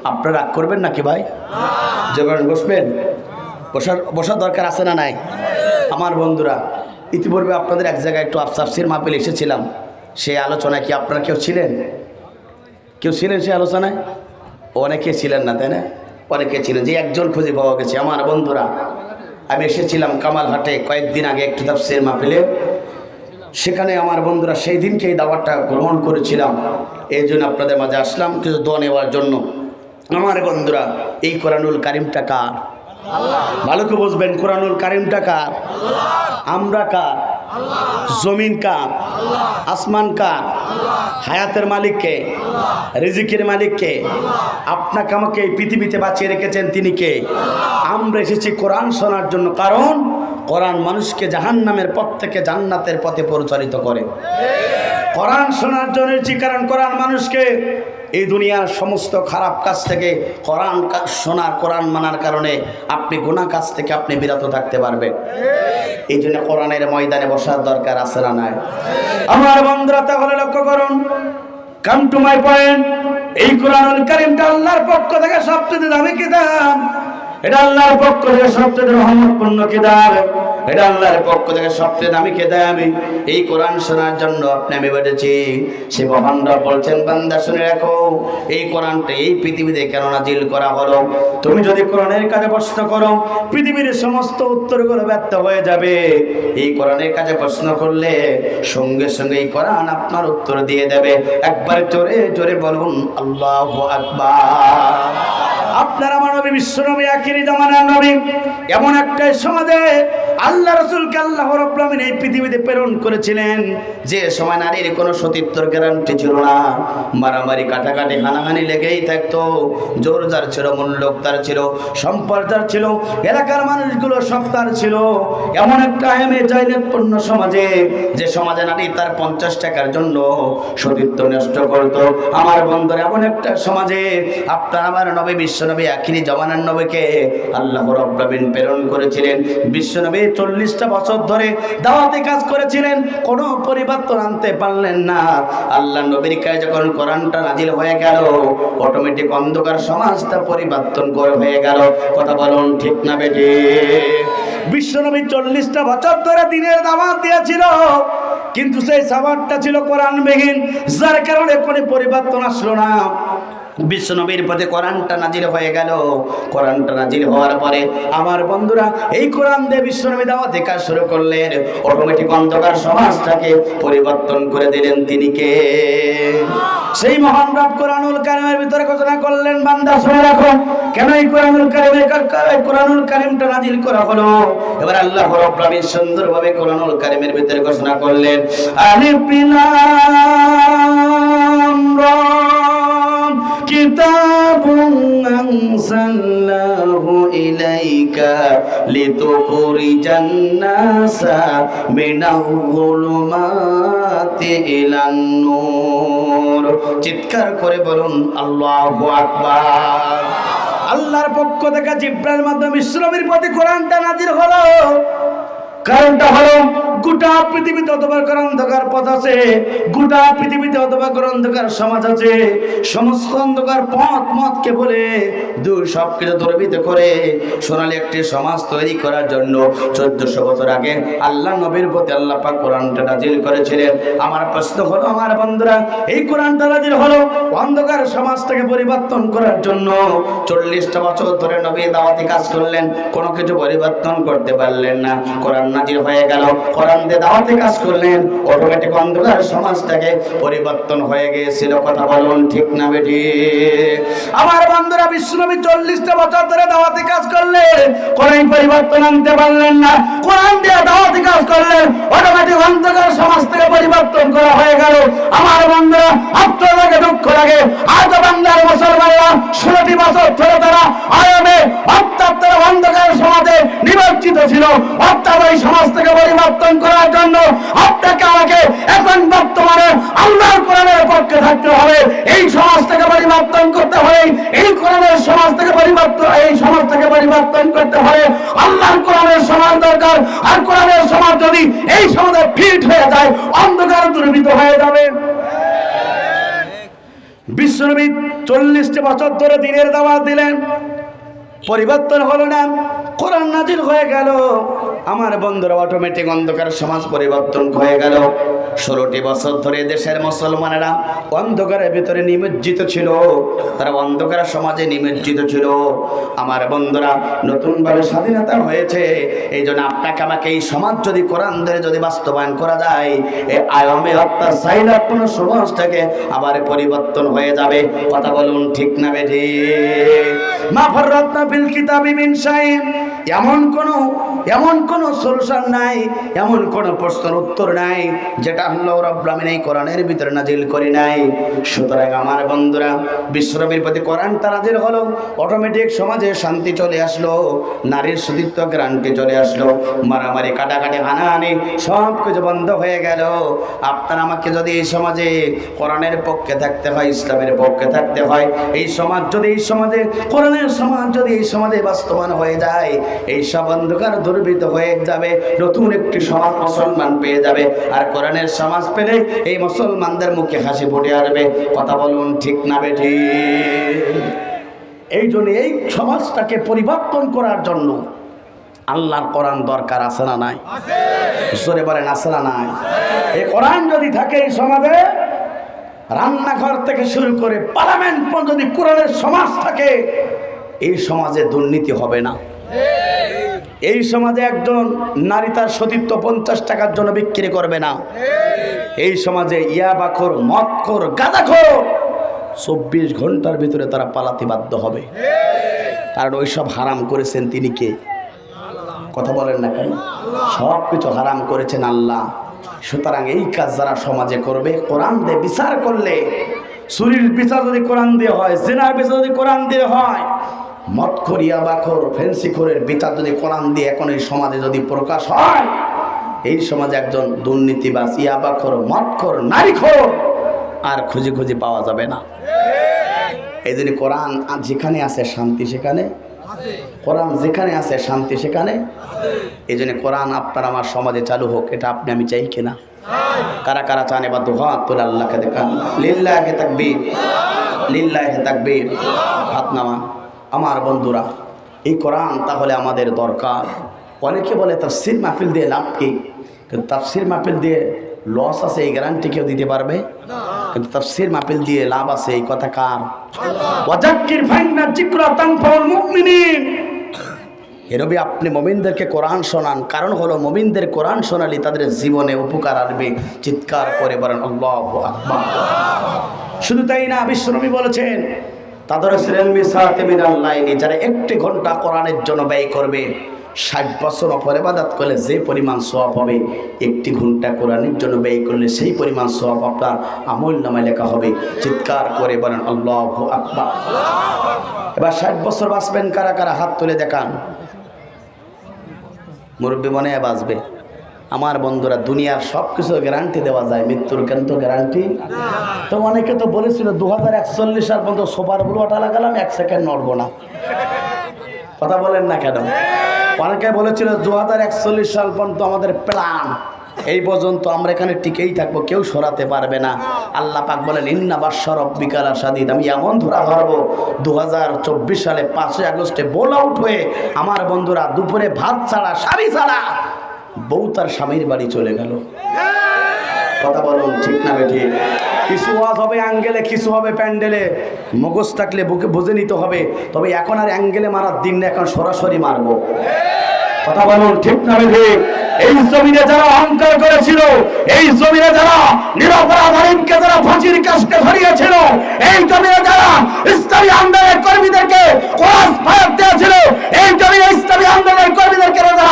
A: আপনারা রাগ করবেন নাকি ভাই? যখন বসবেন, বসার দরকার আছে না নাই? আমার বন্ধুরা, ইতিপূর্বে আপনাদের এক জায়গায় একটু তাফসীর মাহফিল এসেছিলাম। সেই আলোচনায় কি আপনারা কেউ ছিলেন সেই আলোচনায়? অনেকে ছিলেন না, তাই না? অনেকে ছিলেন, যে একজন খুঁজে পাওয়া গেছে। আমার বন্ধুরা, আমি এসেছিলাম কামালহাটে কয়েকদিন আগে একটু তাফসীর মাহফিলে। সেখানে আমার বন্ধুরা সেই দিনকে এই দাওয়াতটা গ্রহণ করেছিলাম। এই জন্য আপনাদের মাঝে আসলাম কিছু দোয়া নেওয়ার জন্য। আমার বন্ধুরা, এই কোরআনুল কারিমটা কার? ভালো করে বুঝবেন, কোরআনুল কারিমটা কার? আমরা কার? জমিন কার? আসমান কার? হায়াতের মালিক কে? রিজিকের মালিক কে? আপনাকে আমাকে এই পৃথিবীতে বাঁচিয়ে রেখেছেন তিনি কে? আমরা এসেছি কোরআন শোনার জন্য, কারণ কোরআন মানুষকে জাহান্নামের পথ থেকে জান্নাতের পথে পরিচালিত করে। কোরআন শোনার জন্য এসেছি, কারণ কোরআন মানুষকে এই দুনিয়ার সমস্ত খারাপ কাজ থেকে কোরআন শোনার, কোরআন মানার কারণে আপনি গুনাহ কাজ থেকে আপনি বিরত থাকতে পারবেন। এই জন্য কোরআনের ময়দানে বসার দরকার আছে না নাই? আমার বন্ধুরা, তাহলে লক্ষ্য করুন, কাম টু মাই পয়েন্ট। এই কোরআনুল কারীমটা আল্লাহর পক্ষ থেকে সবচেয়ে দামি কিতাব। এটা আল্লাহর পক্ষ থেকে সবচেয়ে রহমতপূর্ণ কিতাব। এটা আল্লাহর পক্ষ থেকে সবচেয়ে দামি কিতাব। এই কোরআন শোনার জন্য আমি বেড়েছি। সে মহান রব বলছেন, বান্দা শুনে রাখো, এই কোরআনটা এই পৃথিবীতে কেন নাজিল করা হলো। তুমি যদি কোরআনের কাছে প্রশ্ন করো, পৃথিবীর সমস্ত উত্তরগুলো ব্যর্থ হয়ে যাবে। এই কোরআনের কাছে প্রশ্ন করলে সঙ্গে সঙ্গে এই কোরআন আপনার উত্তর দিয়ে দেবে। একবার জোরে জোরে বলুন আল্লাহু আকবার। আপনার আমার নবী, বিশ্ব নবী, আখিরি জামানার নবী, এমন একটা সমাজে আল্লাহ রাসূলকে আল্লাহ রাব্বুল আলামিন এই পৃথিবীতে প্রেরণ করেছিলেন যে সময় নারীর কোনো সতীত্বর গ্যারান্টি ছিল না। মারামারি, কাটাকাটি, হানাহানি লেগেই থাকতো। জোর যার ছিল, মূল্যক তার ছিল, সম্পদ যার ছিল, এলাকার মানুষগুলো সব তার ছিল। এমন একটা হেমে জাইলাতপূর্ণ সমাজে, যে সমাজে নারী তার 50 টাকার জন্য সতীত্ব নষ্ট করত। আমার বন্ধুরা, এমন একটা সমাজে আপনার আমার নবী, বিশ্ব নবী, আখিরি জামানার নবীকে আল্লাহ রাব্বুল আলামিন প্রেরণ করেছিলেন। বিশ্ব নবী 40টা বছর ধরে দাওয়াতে কাজ করেছিলেন, কোনো পরিবর্তন আনতে পারলেন না। আল্লাহ নবীর কাছে যখন কোরআনটা নাজিল হয়ে গেল, অটোমেটিক অন্ধকার সমাজটা পরিবর্তন করে হয়ে গেল। কথা বলুন ঠিক না বেঠিক? বিশ্ব নবী 40টা বছর ধরে দিনের দাওয়াত দিয়েছিল, কিন্তু সেই সাবারটা ছিল কোরআনবিহীন, যার কারণে কোনো পরিবর্তন আসলো না। বিশ্বনবীর পথে কোরআনটা নাজিল হয়ে গেল। কোরআনটা নাজিল হওয়ার পরে আমার বন্ধুরা এই কোরআন দিয়ে বিশ্বনবী দাওয়াতে কাজ শুরু করলেন। অটোমেটিক অন্ধকার সমাজটাকে পরিবর্তন করে দিলেন। তিনি কে? সেই মহান রব কোরআনুল কারীমের ভিতরে ঘোষণা করলেন, বান্দা শুনে রাখো, কেন এই কোরআনুল কারীমটা নাজিল করা হলো। এবার আল্লাহ রাব্বুল আলামিন সুন্দরভাবে কোরআনুল কারীমের ভিতরে ঘোষণা করলেন, আলিফ লাম রা কিতাবুন আনজালনাহু ইলাইকা লিতুখরিজান নাসা মিনাল-যুলুমাতি ইলান-নূর। চিৎকার করে বলুন আল্লাহু আকবার। আল্লাহর পক্ষ থেকে জিবরাইলের মাধ্যমে বিশ্বনবীর প্রতি কোরআনটা নাজিল হলো। কারণটা হলো গোটা পৃথিবীতে অথবা অন্ধকার পথ আছে, গোটা পৃথিবীতে অথবা অন্ধকার সমাজ আছে। সমস্ত অন্ধকার মতকে বলে দূর সবকিছু দূরীভূত করে সোনালী একটি সমাজ তৈরি করার জন্য 1400 বছর আগে আল্লাহ নবীর প্রতি আল্লাহ পাক কোরআনটা নাজিল করেছিলেন। আমার প্রশ্ন হলো আমার বন্ধুরা, এই কোরআনটা নাজিল হলো অন্ধকার সমাজটাকে পরিবর্তন করার জন্য। 40টা বছর ধরে নবী দাওয়াতি কাজ করলেন, কোনো কিছু পরিবর্তন করতে পারলেন না। কোরআন নাজিল হয়ে গেল, কোরআন দিয়ে দাওয়াতি কাজ করলেন, অটোমেটিক অন্ধকার সমাজটাকে পরিবর্তন হয়ে গিয়েছিল। কথা বলুন ঠিক না বেঠিক? আমার বন্ধুরা, বিশ্বনবী 40টা বছর ধরে দাওয়াতি কাজ করলেন, কোরআন পরিবর্তন আনতে পারলেন না। কোরআন দিয়ে দাওয়াতি কাজ করলেন, অটোমেটিক অন্ধকার সমাজ থেকে পরিবর্তন করা হয়ে গেল। আমার বন্ধুরা, আপনার লাগে দুঃখ লাগে, আজ বাংলার মুসলমানরা 16টি বছর ধরে তারা আয়ামে অর্থাৎ তারা অন্ধকার সমাজে নিমজ্জিত ছিল। অর্থাৎ এই সমাজ থেকে পরিবর্তন করার জন্য আপনাকে আমাকে এখন বর্তমানে আল্লাহর কোরআনের পক্ষে থাকতে হবে। এই সমাজ থেকে পরিবর্তন করতে হবে, এই কোরআনের সমাজ থেকে পরিবর্তন করতে হবে। আল্লাহর কোরআনের সমাজ দরকার। আর কোরআনের সমাজ যদি এই সমাজে ফিট হয়ে যায়, অন্ধকার দূরীভূত হয়ে যাবে। বিশ্বনবী 40টা বছর ধরে দিনের দাওয়াত দিলেন, পরিবর্তন হলো না। কোরআন নাজিল হয়ে গেল, আমার বন্ধুরা অটোমেটিক অন্ধকার সমাজ পরিবর্তন হয়ে গেল। 16টি বছর ধরে দেশের মুসলমানেরা অন্ধকারের ভিতরে নিমজ্জিত ছিল, তারা অন্ধকার সমাজে নিমজ্জিত ছিল। আমার বন্ধুরা, নতুনভাবে স্বাধীনতা হয়েছে, এই জন্য আপনাকে আমাকে এই সমাজ যদি কোরআন ধরে যদি বাস্তবায়ন করা যায়, এই আয়ামে হত্যার সাইলাপূর্ণ সমাজটাকে আবার পরিবর্তন হয়ে যাবে। কথা বলুন ঠিক না বেঠিক? মা ফাররাতনা ফিল কিতাবি মিন শাইইন, এমন কোন সলিউশন নাই, এমন কোন প্রশ্নের উত্তর নাই যেটা আল্লাহ রাব্বুল আলামিন এই কোরআনের ভিতরে নাজিল করে নাই। সুতরাং আমার বন্ধুরা, বিশ্বনবীর প্রতি কোরআনটা নাজিল হলো, অটোমেটিক সমাজে শান্তি চলে আসলো, নারীর সতীত্ব গ্যারান্টি চলে আসলো, মারামারি কাটাকাটি হানাহানি সব কিছু বন্ধ হয়ে গেল। আপনার আমাকে যদি এই সমাজে কোরআনের পক্ষে থাকতে হয়, ইসলামের পক্ষে থাকতে হয়, এই সমাজ যদি এই সমাজে কোরআনের সমাজ যদি এই সমাজে বাস্তবায়ন হয়ে যায়, এই সব অন্ধকার দুর্বৃত্ত হয়ে যাবে, নতুন একটি সমাজ মুসলমান পেয়ে যাবে। আর কোরআনের সমাজ পেলে এই মুসলমানদের মুখে হাসি ফুটে আসবে। কথা বলুন ঠিক না বেঠিক? এই জন্য এই সমাজটাকে পরিবর্তন করার জন্য আল্লাহর কোরআন দরকার আছে না নাই? জোরে বলেন আছে না নাই? এই কোরআন যদি থাকে এই সমাজে, রান্নাঘর থেকে শুরু করে পার্লামেন্ট পর্যন্ত যদি কোরআনের সমাজ থাকে, এই সমাজে দুর্নীতি হবে না। এই সমাজে একজন নারী তার সতীত্ব 50 টাকার জন্য বিক্রি করবে না। এই সমাজে ইয়াবাখোর, মদখোর, গাঁজাখোর 24 ঘন্টার ভিতরে তারা পালাতে বাধ্য হবে, কারণ ওইসব হারাম করেছেন তিনি কে? কথা বলেন না কেন? সব কিছু হারাম করেছেন আল্লাহ। সুতরাং এই কাজ যারা সমাজে করবে, কোরআন দিয়ে বিচার করলে, চুরির বিচার যদি কোরআন দিয়ে হয়, জিনার বিচার যদি কোরআন দিয়ে হয়, মদখোর, ইয়াবাখোর, ফেন্সিখোরের বিচার যদি কোরআন দিয়ে এখন এই সমাজে যদি প্রকাশ হয়, এই সমাজে একজন দুর্নীতিবাজ, ইয়াবাখোর, মদখোর, নারীখোর আর খুঁজে খুঁজে পাওয়া যাবে না। এই জন্য কোরআন যেখানে আছে শান্তি সেখানে, কোরআন যেখানে আছে শান্তি সেখানে। এই জন্য কোরআন আপনার আমার সমাজে চালু হোক, এটা আপনি আমি চাই কিনা? কারা কারা চান? এবার দুহাত তুলে আল্লাহকে দেখান। লিল্লাহি তাকবীর, লিল্লাহি তাকবীর। হাত নামা। আমার বন্ধুরা, এই কোরআন তাহলে আমাদের দরকার। অনেকে বলে তাফসীর মাহফিল দিয়ে লাভ কি? কিন্তু তাফসীর মাহফিল দিয়ে লস আছে এই গ্যারান্টি কেউ দিতে পারবে? কিন্তু তাফসীর মাহফিল দিয়ে লাভ আছে এই কথা কার? ওয়াজাক্কির ফাইন্না যিকরা তানফাউল মুমিনিন। হে নবী, আপনি মুমিনদেরকে কোরআন শোনান, কারণ হলো মুমিনদের কোরআন শোনালে তাদের জীবনে উপকার আসবে। চিৎকার করে বলেন আল্লাহু আকবার। শুধু তাই না, বিশ্বনবী বলেছেন তাদারুসুল ইলমি সাআতি মিনাল লাইলি, যারা একটি ঘন্টা কোরআনের জন্য ব্যয় করবে 60 বছর অপর ইবাদত করলে যে পরিমাণ সওয়াব হবে, একটি ঘন্টা কোরআনের জন্য ব্যয় করলে সেই পরিমাণ সওয়াব আপনার আমলনামায় লেখা হবে। চিৎকার করে বলেন আল্লাহু আকবার। এবার 60 বছর বাঁচবেন কারা কারা? হাত তুলে দেখান। মুরব্বী মনে হয় বাঁচবে। আমার বন্ধুরা, দুনিয়ার সব কিছু গ্যারান্টি দেওয়া যায়, মৃত্যুর কিন্তু গ্যারান্টি। তো অনেকে তো বলেছিল 2041 সাল পর্যন্ত সোফার গুলো ওটা লাগালাম, 1 সেকেন্ড নড়বো না। কথা বলেন না কেন? অনেকে বলেছিল 2041 সাল পর্যন্ত আমাদের প্ল্যান, এই পর্যন্ত আমরা এখানে টিকেই থাকবো, কেউ সরাতে পারবে না। আল্লাহ পাক বলেন ইন্না বাশশা রাব্বিকা লাশাদীদ, আমি এমন ধরা ধরবো 2024 সালে 5ই আগস্টে বোল আউট হয়ে আমার বন্ধুরা দুপুরে ভাত ছাড়া, শাড়ি ছাড়া বউ তার স্বামীর বাড়ি চলে গেল। কথা বলুন ঠিক না বেঠিক? কিছু ওয়াজ হবে অ্যাঙ্গেলে, কিছু হবে প্যান্ডেলে, মগজ থাকলে বুকে বুঝে নিতে হবে। তবে এখন আর অ্যাঙ্গেলে মারার দিন না, এখন সরাসরি মারবো। কথা বলুন ঠিক না বেঠিক? এই জমিনে যারা অহংকার করেছিল, এই জমিনে যারা নিরপরাধ আলিমকে যারা ফাঁসির কাস্টে ধরিয়েছিল, এই জমিনে যারা ইসলামী আন্দোলনের কর্মীদেরকে ক্রস ফায়ার দিয়েছিল, এই জমিনে ইসলামী আন্দোলনের কর্মীদেরকে যারা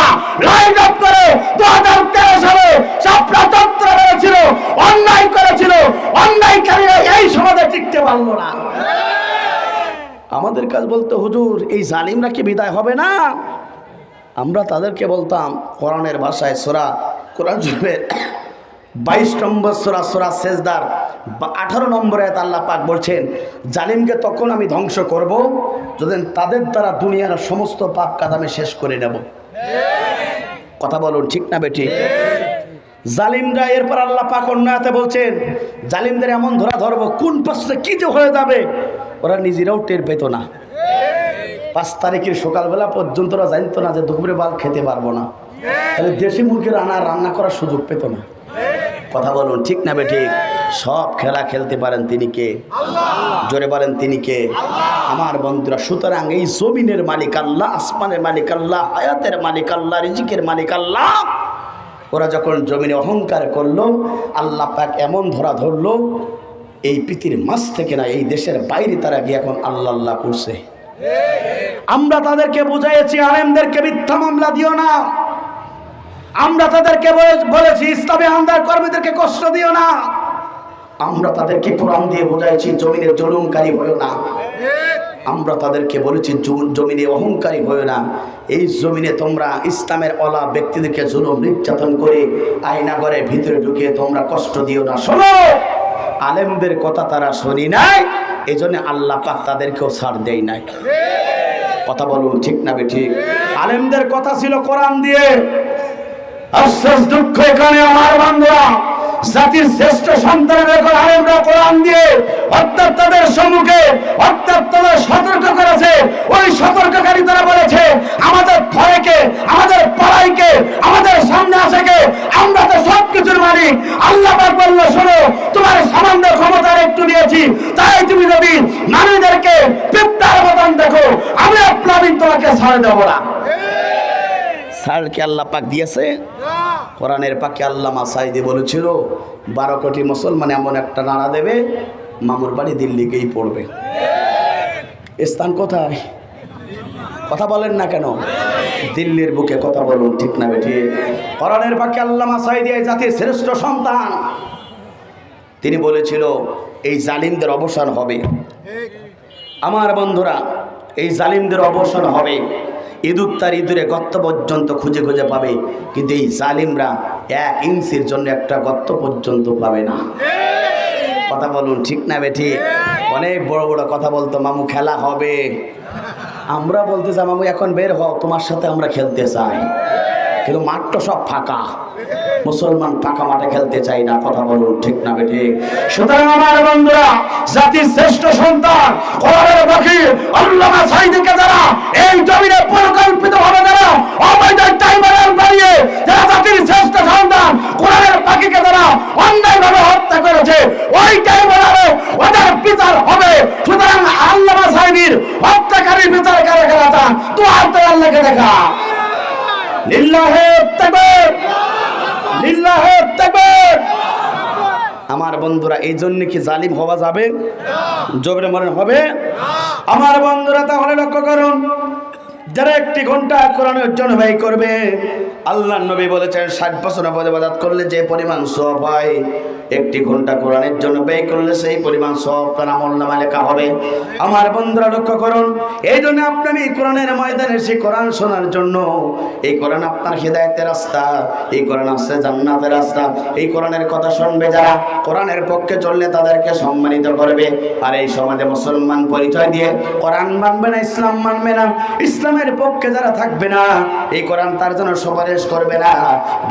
A: লাইন আপ করে 2013 সালে ষড়যন্ত্র করেছিল, অন্যায় করেছিল, অন্যায়কারীরা এই সমাজে টিকতে পারলো না। আমাদের কাজ বলতে হুজুর এই জালিমরা কি বিদায় হবে না? আমরা তাদেরকে বলতাম কোরআনের ভাষায় সূরা কোরআন শরীফের 22 নম্বর সূরা সূরা সেজদার 18 নম্বরে আয়াত আল্লাহ পাক বলছেন, জালিমকে তখন আমি ধ্বংস করব যখন তাদের দ্বারা দুনিয়ার সমস্ত পাপ কাজ আমি শেষ করে নেব। কথা বলুন ঠিক না বেটি? জালিমরা, এরপর আল্লাহ পাক অন্য আয়াতে বলছেন জালিমদের এমন ধরা ধরবো কোন পাশে কি যে হয়ে যাবে ওরা নিজেরাও টের পেত না। 5 তারিখের সকালবেলা পর্যন্ত ওরা জানতো না যে দুপুরে বাল খেতে পারবো না, তাহলে দেশি মুরগির রান্না করার সুযোগ পেত না। কথা বলুন ঠিক না বেঠিক? সব খেলা খেলতে পারেন তিনি কে? জোরে বলেন তিনি কে? আমার বন্ধুরা, সুতরাং এই জমিনের মালিক আল্লাহ, আসমানের মালিক আল্লাহ, হায়াতের মালিক আল্লাহ, রিজিকের মালিক আল্লাহ। ওরা যখন জমিনে অহংকার করলো, আল্লাহ পাক এমন ধরা ধরলো এই পৃথিবীর মাঝ থেকে না, এই দেশের বাইরে তারা গিয়ে এখন আল্লাহ আল্লাহ করছে। আমরা তাদেরকে বুঝাইছি আলেমদেরকে মিথ্যা মামলা দিও না। আমরা তাদেরকে বলেছি ইসলামী আন্দোলন কর্মীদেরকে কষ্ট দিও না। আমরা তাদেরকে কোরআন দিয়ে বুঝাইছি জমিনের জুলুমকারী হয়ো না। আমরা তাদেরকে বলেছি জমিনে অহংকারী হয়ো না। এই জমিনে তোমরা ইসলামের ওলা ব্যক্তিদেরকে জুলুম নির্যাতন করে আয়নাঘরের ভিতরে ঢুকিয়ে তোমরা কষ্ট দিও না। শোনো, আলেমদের কথা তারা শুনি নাই, এই জন্য আল্লাহ পাক তাদেরকেও ছাড় দেয় নাই। কথা বলুন ঠিক না বেঠিক? আলেমদের কথা ছিল কোরআন দিয়ে। আফসোস দুঃখ এখানে আমার বন্ধুরা, জাতির শ্রেষ্ঠ সন্তানের এখন আলেমরা কোরআন দিয়ে অর্থাৎ তাদের সম্মুখে অর্থাৎ তাদের সতর্ক করেছে। ওই সতর্ককারী তারা বলেছে আমাদের ঘরেকে, আমাদের পাড়াইকে, আমাদের সামনে আসাকে আমরা তো সব কিছুর মালিক। আল্লাহ পাক বলল শোনো, তোমার সামান্য ক্ষমতার একটু দিয়েছি, তাই তুমি যদি মানুষদেরকে পিপ্তার মতন দেখো, আমি আপনাদের তোমাকে ছাড় দেবো না। ছাড়কে আল্লাহ পাক দিয়েছে। কোরআনের পাকে আল্লামা সাঈদী বলেছিল 12 কোটি মুসলমান এমন একটা নাড়া দেবে, মামুর বাড়ি দিল্লিকেই পড়বে। স্থান কোথায়? কথা বলেন না কেন? দিল্লির বুকে। কথা বলুন ঠিক না বেটি? কোরআনের পাকে আল্লামা সাঈদী এই জাতির শ্রেষ্ঠ সন্তান, তিনি বলেছিল এই জালিমদের অবসান হবে। আমার বন্ধুরা, এই জালিমদের অবসান হবে। ইঁদুর তার ইঁদুরে গর্ত পর্যন্ত খুঁজে খুঁজে পাবে, কিন্তু এই জালিমরা 1 ইঞ্চির জন্য একটা গর্ত পর্যন্ত পাবে না। কথা বলুন ঠিক না বেঠি? অনেক বড় বড় কথা বলতো, মামু খেলা হবে। আমরা বলতে চাই মামু এখন বের হও, তোমার সাথে আমরা খেলতে চাই, কিন্তু মাঠটা সব ফাঁকা। মুসলমান পাকা মাঠে খেলতে চাই না, কথা বলুন ঠিক না বেঠিক? সুতরাং আমার বন্ধুরা, জাতির শ্রেষ্ঠ সন্তান কোরআনের পাখি আল্লামা সাঈদীকে যারা এই জমিনে পরিকল্পিতভাবে যারা অবৈধ ট্রাইব্যুনাল বানিয়ে যারা জাতির শ্রেষ্ঠ সন্তান কোরআনের পাখিকে যারা অন্যায়ভাবে হত্যা করেছে, ওই ট্রাইব্যুনালে ওদের বিচার হবে। সুতরাং আল্লামা সাঈদীর হত্যাকারীর বিচার কারা কারা চান? তো আল্লাহকে দেখা। লিল্লাহি তাকবীর, লিল্লাহি তাকবীর। আমার বন্ধুরা, এই জন্য কি জালিম হওয়া যাবে? জবরে মরণ হবে? আমার বন্ধুরা, তাহলে লক্ষ্য করুন, যারা 1 ঘন্টা কোরআনের জন্য ব্যয় করবে, আল্লাহর নবী বলেছেন 60 বছর ইবাদত করলে যে পরিমাণ সওয়াব হয়, 1 ঘন্টা কোরআনের জন্য ব্যয় করলে সেই পরিমাণ সওয়াব তার আমলনামায় লেখা হবে। আমার বন্ধুরা লক্ষ্য করুন, এই জন্য আপনি এই কোরআনের ময়দানে এসে কোরআন শোনার জন্য, এই কোরআন আপনার হেদায়েতের রাস্তা, এই কোরআন হচ্ছে জান্নাতের রাস্তা। এই কোরআনের কথা শুনবে যারা, কোরআনের পক্ষে চললে তাদেরকে সম্মানিত করবে। আর এই সমাজে মুসলমান পরিচয় দিয়ে কোরআন মানবে না, ইসলাম মানবে না, ইসলামের পক্ষে যারা থাকবে না, এই কোরআন তার জন্য সুপারিশ করবে না,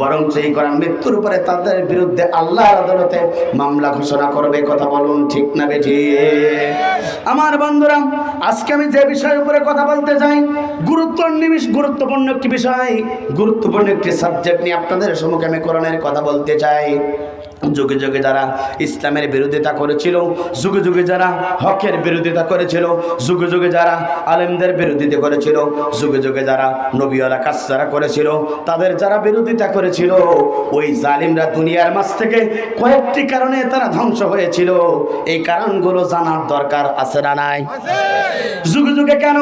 A: বরং এই কোরআন মৃত্যুর উপরে তাদের বিরুদ্ধে আল্লাহর আদালতে মামলা ঘোষণা করবে। কথা বলুন ঠিক না বেঠিক? আমার বন্ধুরা, আজকে আমি যে বিষয়ের উপরে কথা বলতে চাই, গুরুত্বপূর্ণ একটি বিষয়, গুরুত্বপূর্ণ একটি সাবজেক্ট নিয়ে আপনাদের সম্মুখে আমি কোরআনের কথা বলতে চাই। যুগে যুগে যারা ইসলামের বিরোধিতা করেছিল, যুগে যুগে যারা হকের বিরোধিতা করেছিল, যুগে যুগে যারা আলেমদের বিরোধিতা করেছিল, যুগে যুগে যারা নবীওয়ালা কাজ যারা করেছিল, তাদের যারা বিরোধিতা করেছিল, ওই জালিমরা দুনিয়ার মাঝ থেকে কয়েকটি কারণে তারা ধ্বংস হয়েছিল। এই কারণগুলো জানার দরকার আছে না নাই? যুগে যুগে কেন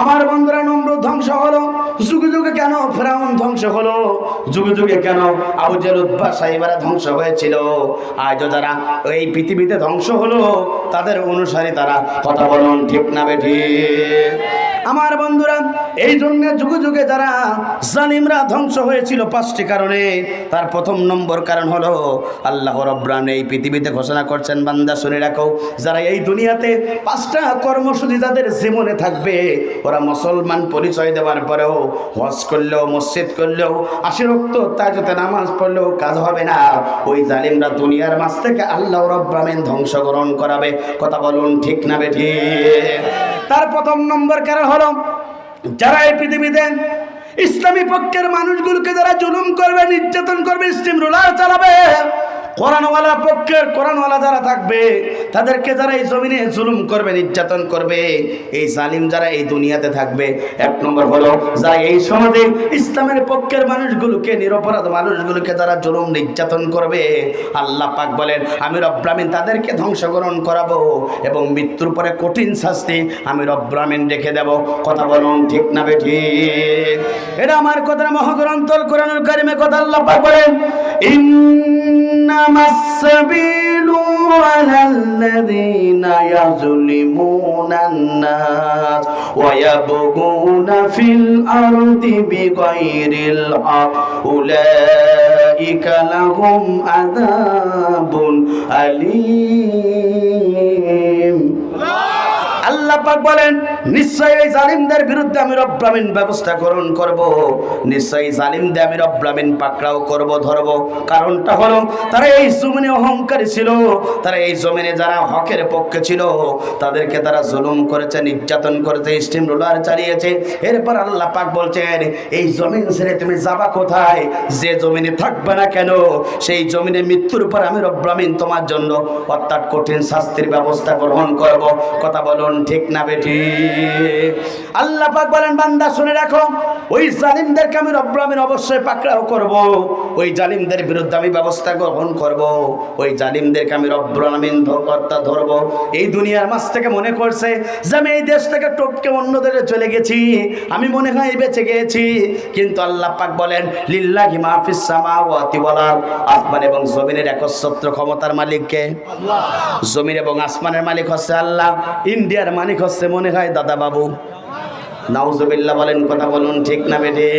A: আমার বন্ধুরা নমরুদ ধ্বংস হলো? যুগে যুগে কেন ফেরাউন ধ্বংস হলো? যুগে যুগে কেন আবু জেহেল উতবা সাইবারা ধ্বংস হয়েছিল? আজও যারা এই পৃথিবীতে ধ্বংস হলো, তাদের অনুসারী তারা। কথা বলুন ঠিক না বেঠিক? আমার বন্ধুরা, এই জন্য যুগে যুগে যারা জালিমরা ধ্বংস হয়েছিল 5টি কারণে। তার প্রথম নম্বর কারণ হলো, আল্লাহ রাব্বুল আলামিন এই পৃথিবীতে ঘোষণা করছেন, বান্দা শুনে রাখো, যারা এই দুনিয়াতে 5টা কর্মসূচি যাদের জীবনে থাকবে, ওরা মুসলমান পরিচয় দেওয়ার পরেও হজ করলেও, মসজিদ করলেও, 80 ওয়াক্ত তাহাজ্জুদে নামাজ পড়লেও কাজ হবে না। ওই জালিমরা দুনিয়ার মাঝ থেকে আল্লাহ রাব্বুল আলামিন ধ্বংসগ্রহণ করাবে। কথা বলুন ঠিক না বেঠিক? তার প্রথম নম্বর কারণ হলো, যারা এই পৃথিবীতে ইসলামী পক্ষের মানুষগুলোকে যারা জুলুম করবে, নির্যাতন করবে, স্টিম রোলার চালাবে, কোরআনওয়ালা পক্ষের কোরআনওয়ালা যারা থাকবে, তাদেরকে যারা এই জমিনে জুলুম করবে, নির্যাতন করবে, এই জালিম যারা এই দুনিয়াতে থাকবে, 1 নম্বর হলো যারা এই সমাজে ইসলামের পক্ষের মানুষগুলোকে, নিরপরাধ মানুষগুলোকে যারা জুলুম নির্যাতন করবে, আল্লাহ পাক বলেন আমি রব্বুল আমিন তাদেরকে ধ্বংসগ্রহণ করাবো এবং মৃত্যুর পরে কঠিন শাস্তি আমি রব্বুল আমিন রেখে দেব। কথা বলুন ঠিক না বেঠিক? এটা আমার কথা, মহাগ্রন্থ কোরআনুল কারীমে কথা আল্লাহ পাক বলেন, ইন্নামাস সাবিলু আলাল্লাযীনা ইয়াযলিমুনান নাস ওয়া ইয়াবগুনা ফিল আরদি বিগাইরিল হক উলাইকা লাহুম আযাবুন আলীম। আল্লাহ পাক বলেন, নিশ্চয়ই এই জালিমদের বিরুদ্ধে আমি রব্বুল আমিন ব্যবস্থা গ্রহণ করব, নিশ্চয়ই জালিমদের আমি রব্বুল আমিন পাকড়াও করব, ধরব। কারণটা হলো, তারা এই জমিনে অহংকারী ছিল, তারা এই জমিনে যারা হকের পক্ষে ছিল, তাদেরকে তারা জুলুম করেছে, নির্যাতন করেছে, স্টিম রোলার চালিয়েছে। এরপর আল্লাহ পাক বলছেন, এই জমিন ছেড়ে তুমি যাবা কোথায়? যে জমিনে থাকবে না কেন, সেই জমিনে মৃত্যুর পর আমি রব্বুল আমিন তোমার জন্য অর্থাৎ কঠিন শাস্তির ব্যবস্থা গ্রহণ করব। কথা বলুন ঠিক না বেঠিক? আল্লাহ পাক বলেন, বান্দা শুনে রাখো, ওই জালিমদেরকে আমি রব্বুল আমিন অবশ্যই পাকড়াও করব, ওই জালিমদের বিরুদ্ধে আমি ব্যবস্থা গ্রহণ করব, ওই জালিমদেরকে আমি রব্বুল আমিন ধরব। এই দুনিয়ার মাঝ থেকে মনে করছে যে আমি এই দেশ থেকে টপকে অন্য দেশে চলে গেছি, আমি মনে হয় বেঁচে গিয়েছি, কিন্তু আল্লাহ পাক বলেন, লিল্লাহি মা ফিস সামাওয়াতি ওয়াল আরদ, আসমান এবং জমিনের একচ্ছত্র ক্ষমতার মালিক কে? আল্লাহ। জমিন এবং আসমানের মালিক হচ্ছে আল্লাহ, ইন্ডিয়ার মালিক হচ্ছে মনে হয় দাদা বাবু। নাউজুবিল্লাহ বলেন, কথা বলুন ঠিক না বেঠে?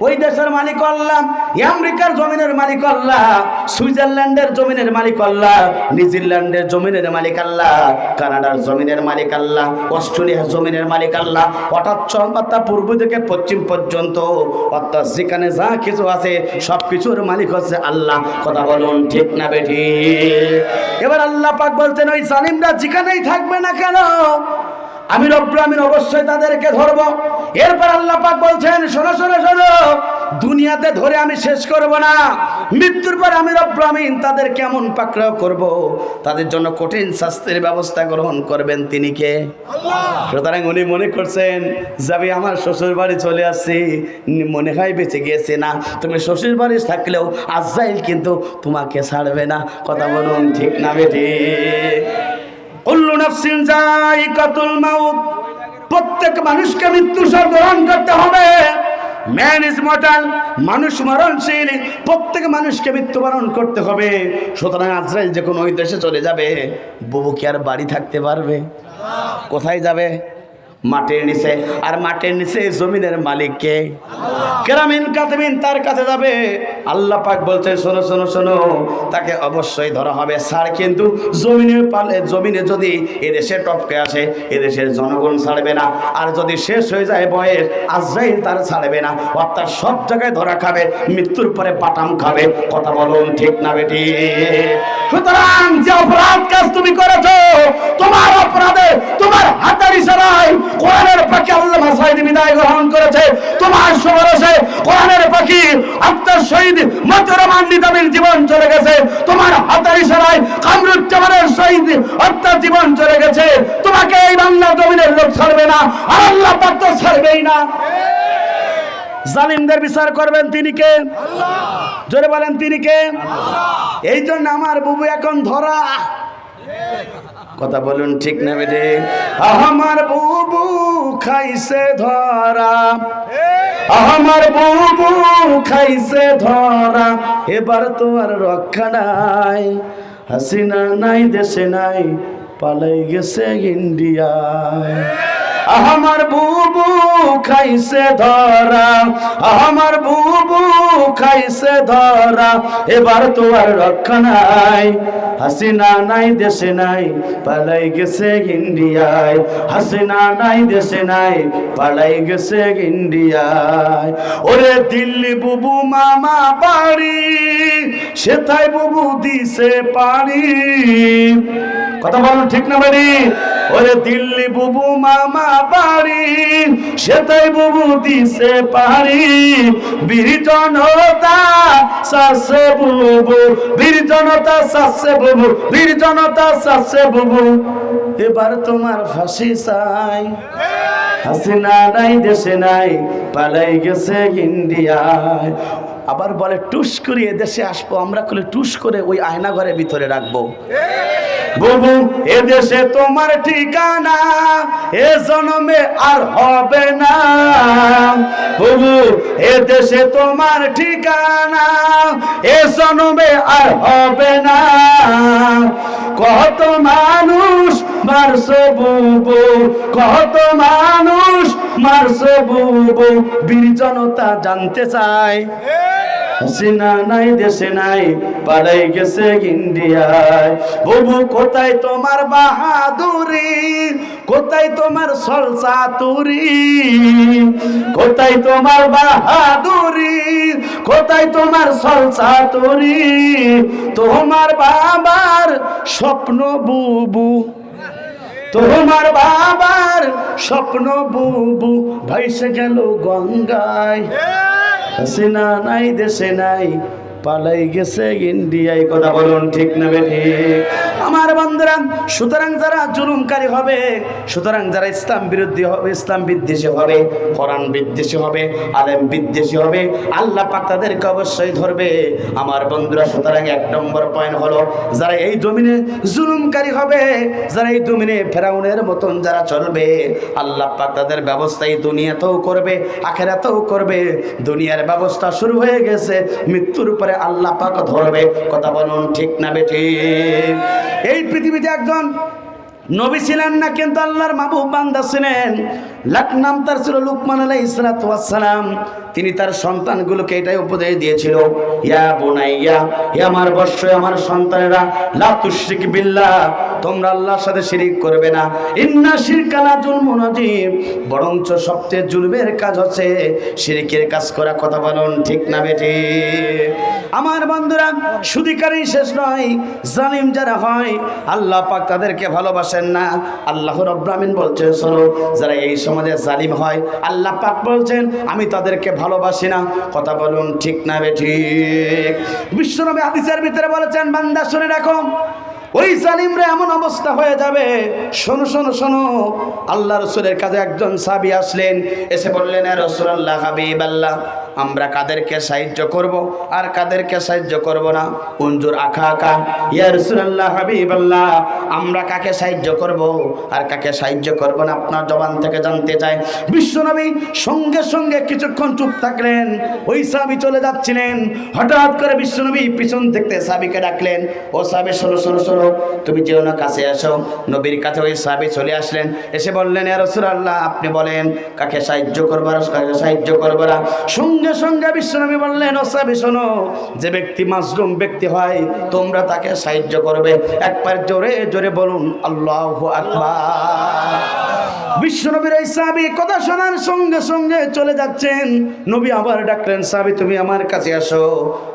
A: ওই দেশের মালিক আল্লাহ, আমেরিকার জমিনের মালিক আল্লাহ, সুইজারল্যান্ডের জমিনের মালিক আল্লাহ, নিউজিল্যান্ডের জমিনের মালিক আল্লাহ, কানাডার জমিনের মালিক আল্লাহ, অস্ট্রেলিয়ার জমিনের মালিক আল্লাহ, হঠাৎ চলমাত্রা পূর্ব থেকে পশ্চিম পর্যন্ত অর্থাৎ যেখানে যা কিছু আছে সব কিছুর মালিক হচ্ছে আল্লাহ। কথা বলুন ঠিক না বেঠি? এবার আল্লাহ পাক বলছেন ওই জালিমরা যেখানেই থাকবে না কেন আমি রব্বুল আমিন অবশ্যই তাদেরকে ধরব। এরপর আল্লাহ পাক বলছেন শোনো শোনো শোনো, দুনিয়াতে ধরে আমি শেষ করব না, মৃত্যুর পর আমি রব্বুল আমিন তাদের কেমন পাকড়াও করব, তাদের জন্য কঠিন শাস্তির ব্যবস্থা গ্রহণ করবেন তিনি কে? আল্লাহ। সুতরাং উনি মনে করছেন যাবে আমার শ্বশুর বাড়ি চলে আসছি, মনে হয় বেঁচে গিয়েছে না, তুমি শ্বশুর বাড়ি থাকলেও আজরাইল কিন্তু তোমাকে ছাড়বে না। কথা বলুন ঠিক না বেঠি? কুল্লু নাফসিন যায়িকাতুল মাউত, প্রত্যেক মানুষকে মৃত্যু গ্রহণ করতে হবে। ম্যান ইজ মর্টাল, মানুষ মরণশীল, প্রত্যেক মানুষকে মৃত্যুবরণ করতে হবে। সুতরাং আজরাইল যখন ওই দেশে চলে যাবে, বুবু কি আর বাড়ি থাকতে পারবে? কোথায় যাবে? মাটির নিচে। আর মাটির নিচে জমিনের মালিককে কেরামিন কাতিবিন তার কাছে যাবে। আল্লাহ পাক বলছে শোনো শোনো শোনো, তাকে অবশ্যই ধরা হবে। ছাড় কিন্তু জমিনে পালে, জমিনে যদি এদেশে টপকে আসে এদেশের জনগণ ছাড়বে না, আর যদি শেষ হয়ে যায় বয়স আজরাইল তার ছাড়বে না, অর্থাৎ সব জায়গায় ধরা খাবে, মৃত্যুর পরে পাটাম খাবে। কথা বলুন ঠিক না বেটি? সুতরাং যে অপরাধ কাজ তুমি করেছো, তোমার অপরাধে তোমার হাতের ইশারায় কোরআনের পাখি আল্লাহ মাসাইদ বিদায় গ্রহণ করেছে। তোমার সুবরসে কোরআনের পাখি আত্মার শহীদ মতরমান নিজামীর জীবন চলে গেছে। তোমার হাতের ইশারায় কামরুজ্জামানের শহীদ আত্মার জীবন চলে গেছে। তোমাকে এই বাংলা জমিনের লোক ছাড়বে না, আর আল্লাহ পাক তো ছাড়বেই না। জালিমদের বিচার করবেন তিনি কে? আল্লাহ। জোরে বলেন তিনি কে? আল্লাহ। এই জন্য আমার বুবু এখন ধরা। কথা বলুন ঠিক না বেটে? আমার বুবু খাইছে ধরা, আমার বুবু খাইছে ধরা, এবার তো আর রক্ষা নাই, হাসিনা নাই দেশে নাই, পালাই গেছে ইন্ডিয়ায়। আমার বুবু খাইছে ধরা, আমার বুবু খাইছে ধরা, এবার তো আর রক্ষা নাই, হাসিনা নাই দেশে নাই, পালাই গেছে ইন্ডিয়ায়, হাসিনা নাই দেশে নাই, পালাই গেছে ইন্ডিয়ায়। ওরে দিল্লি বুবু মামা বাড়ি, সেথায় বুবু দিছে পাড়ি। কথা বলুন ঠিক না বাড়ি? ওরে দিল্লি বুবু মামা বাড়ি, সেটাই বুবু দিছে পারি, বীরজনতা সাসে বুবু, বীরজনতা সাসে বুবু, বীরজনতা সাসে বুবু, এবার তোমার ফাঁসি চাই, হাসিনা নাই দেশে নাই, পালাই গেছে ইন্ডিয়ায়। আবার বলে টুস করে এদেশে আসবো, আমরা বলে টুস করে ওই আয়না ঘরের ভিতরে রাখবো। বুবু এদেশে তোমার ঠিকানা, এ জন্মে আর হবে না, বুবু এদেশে তোমার ঠিকানা, এ জন্মে আর হবে না। কত মানুষ মারছে বুবু, কত মানুষ মারছে বুবু, বীর জনতা জানতে চায়, হাসিনা নাই দেশে নাই, পালাই গেছে ইন্ডিয়ায়। বুবু কোথায় তোমার বাহাদুরি, কোথায় তোমার সলসাতুরি, কোথায় তোমার বাহাদুরি, কোথায় তোমার সলসাতুরি, তোমার বাবার স্বপ্ন বুবু, তোমার বাবার স্বপ্ন বুবু, ভাইসে গেল গঙ্গায়, হাসিনা নাই দেশে নাই, পালাই গেছে ইন্ডিয়ায়। কথা বলুন ঠিক না বেঠি? আমার বন্ধুরা, সুতরাং যারা জুলুমকারী হবে, সুতরাং যারা ইসলাম বিরোধী হবে, ইসলাম বিদ্বেষী হবে, কোরআন বিদ্বেষী হবে, আলেম বিদ্বেষী হবে, আল্লাহ পাক তাদেরকে অবশ্যই ধরবে। আমার বন্ধুরা, সুতরাং এক নম্বর পয়েন্ট হলো যারা এই জমিনে জুলুমকারী হবে, যারা এই জমিনে ফেরাউনের মতন যারা চলবে, আল্লাহ পাক তাদের ব্যবস্থা এই দুনিয়াতেও করবে, আখিরাতেও করবে। দুনিয়ার ব্যবস্থা শুরু হয়ে গেছে, মৃত্যুর পরে আল্লাহ পাক ধরবে। কথা বলুন ঠিক না বেঠি? এই পৃথিবীতে একজন নবী ছিলেন না, কিন্তু আল্লাহর মাহবুব বান্দা ছিলেন। নাম তার ছিল লুকমান আলাইহিস সালাম। তিনি তার সন্তানগুলোকে এটাই উপদেশ দিয়েছিল, ইয়া বুনাইয়া, হে আমার বৎস, আমার সন্তানেরা, লা তুশরিক বিল্লাহ, তোমরা আল্লাহর সাথে শিরিক করবে না। ইন্না শিরকা লা যুলমুন আযীম, বরঞ্চ সবচেয়ে জুলমের কাজ হচ্ছে শিরিকের কাজ করা। কথা বলুন ঠিক না বেঠিক? আমার বন্ধুরা, সুদিকারই শেষ নয়, জালিম যারা হয় আল্লাহ পাক তাদেরকে ভালোবাসেন না। আল্লাহ রাব্বুল আমিন বলছেন, শোনো, যারা এই সমাজে জালিম হয় আল্লাহ পাক বলছেন আমি তাদেরকে ভালোবাসি না। কথা বলুন ঠিক না বেঠিক? বিশ্বনবী হাদিসের ভিতরে বলেছেন, বান্দা শুনে রাখো, ওই জালিমরা এমন অবস্থা হয়ে যাবে। শোনো শোনো শোনো, আল্লাহ রসুলের কাছে একজন সাহাবী আসলেন, এসে বললেন, ইয়া রাসূলুল্লাহ, হাবিবাল্লাহ, আমরা কাদেরকে সাহায্য করব আর কাদেরকে সাহায্য করব না? উনজুর আখা আখা, ইয়া রাসূলুল্লাহ, হাবিবাল্লাহ, আমরা কাকে সাহায্য করব আর কাকে সাহায্য করব না আপনার জবান থেকে জানতে চাই। বিশ্বনবী সঙ্গে সঙ্গে কিছুক্ষণ চুপ থাকলেন। ওই সাহাবী চলে যাচ্ছিলেন, হঠাৎ করে বিশ্বনবী পিছন থেকে সাহাবীকে ডাকলেন, ও সাহাবী, শোনো শোনো শোনো, তুমি যেও না, কাছে আসো। নবীর কাছে ওই সাহাবী চলে আসলেন, এসে বললেন, ইয়া রাসূলুল্লাহ, আপনি বলেন কাকে সাহায্য করব আর কাকে সাহায্য করব না? সঙ্গে সঙ্গে বিশ্বনবী বললেন, ও সাহাবী শোনো, যে ব্যক্তি মাজলুম ব্যক্তি হয় তোমরা তাকে সাহায্য করবে। একবার জোরে জোরে বলুন আল্লাহু আকবার। বিশ্বনবীর এই সাহাবী কথা শোনার সঙ্গে সঙ্গে চলে যাচ্ছেন। নবী আবার ডাকলেন, সাহাবী তুমি আমার কাছে আসো।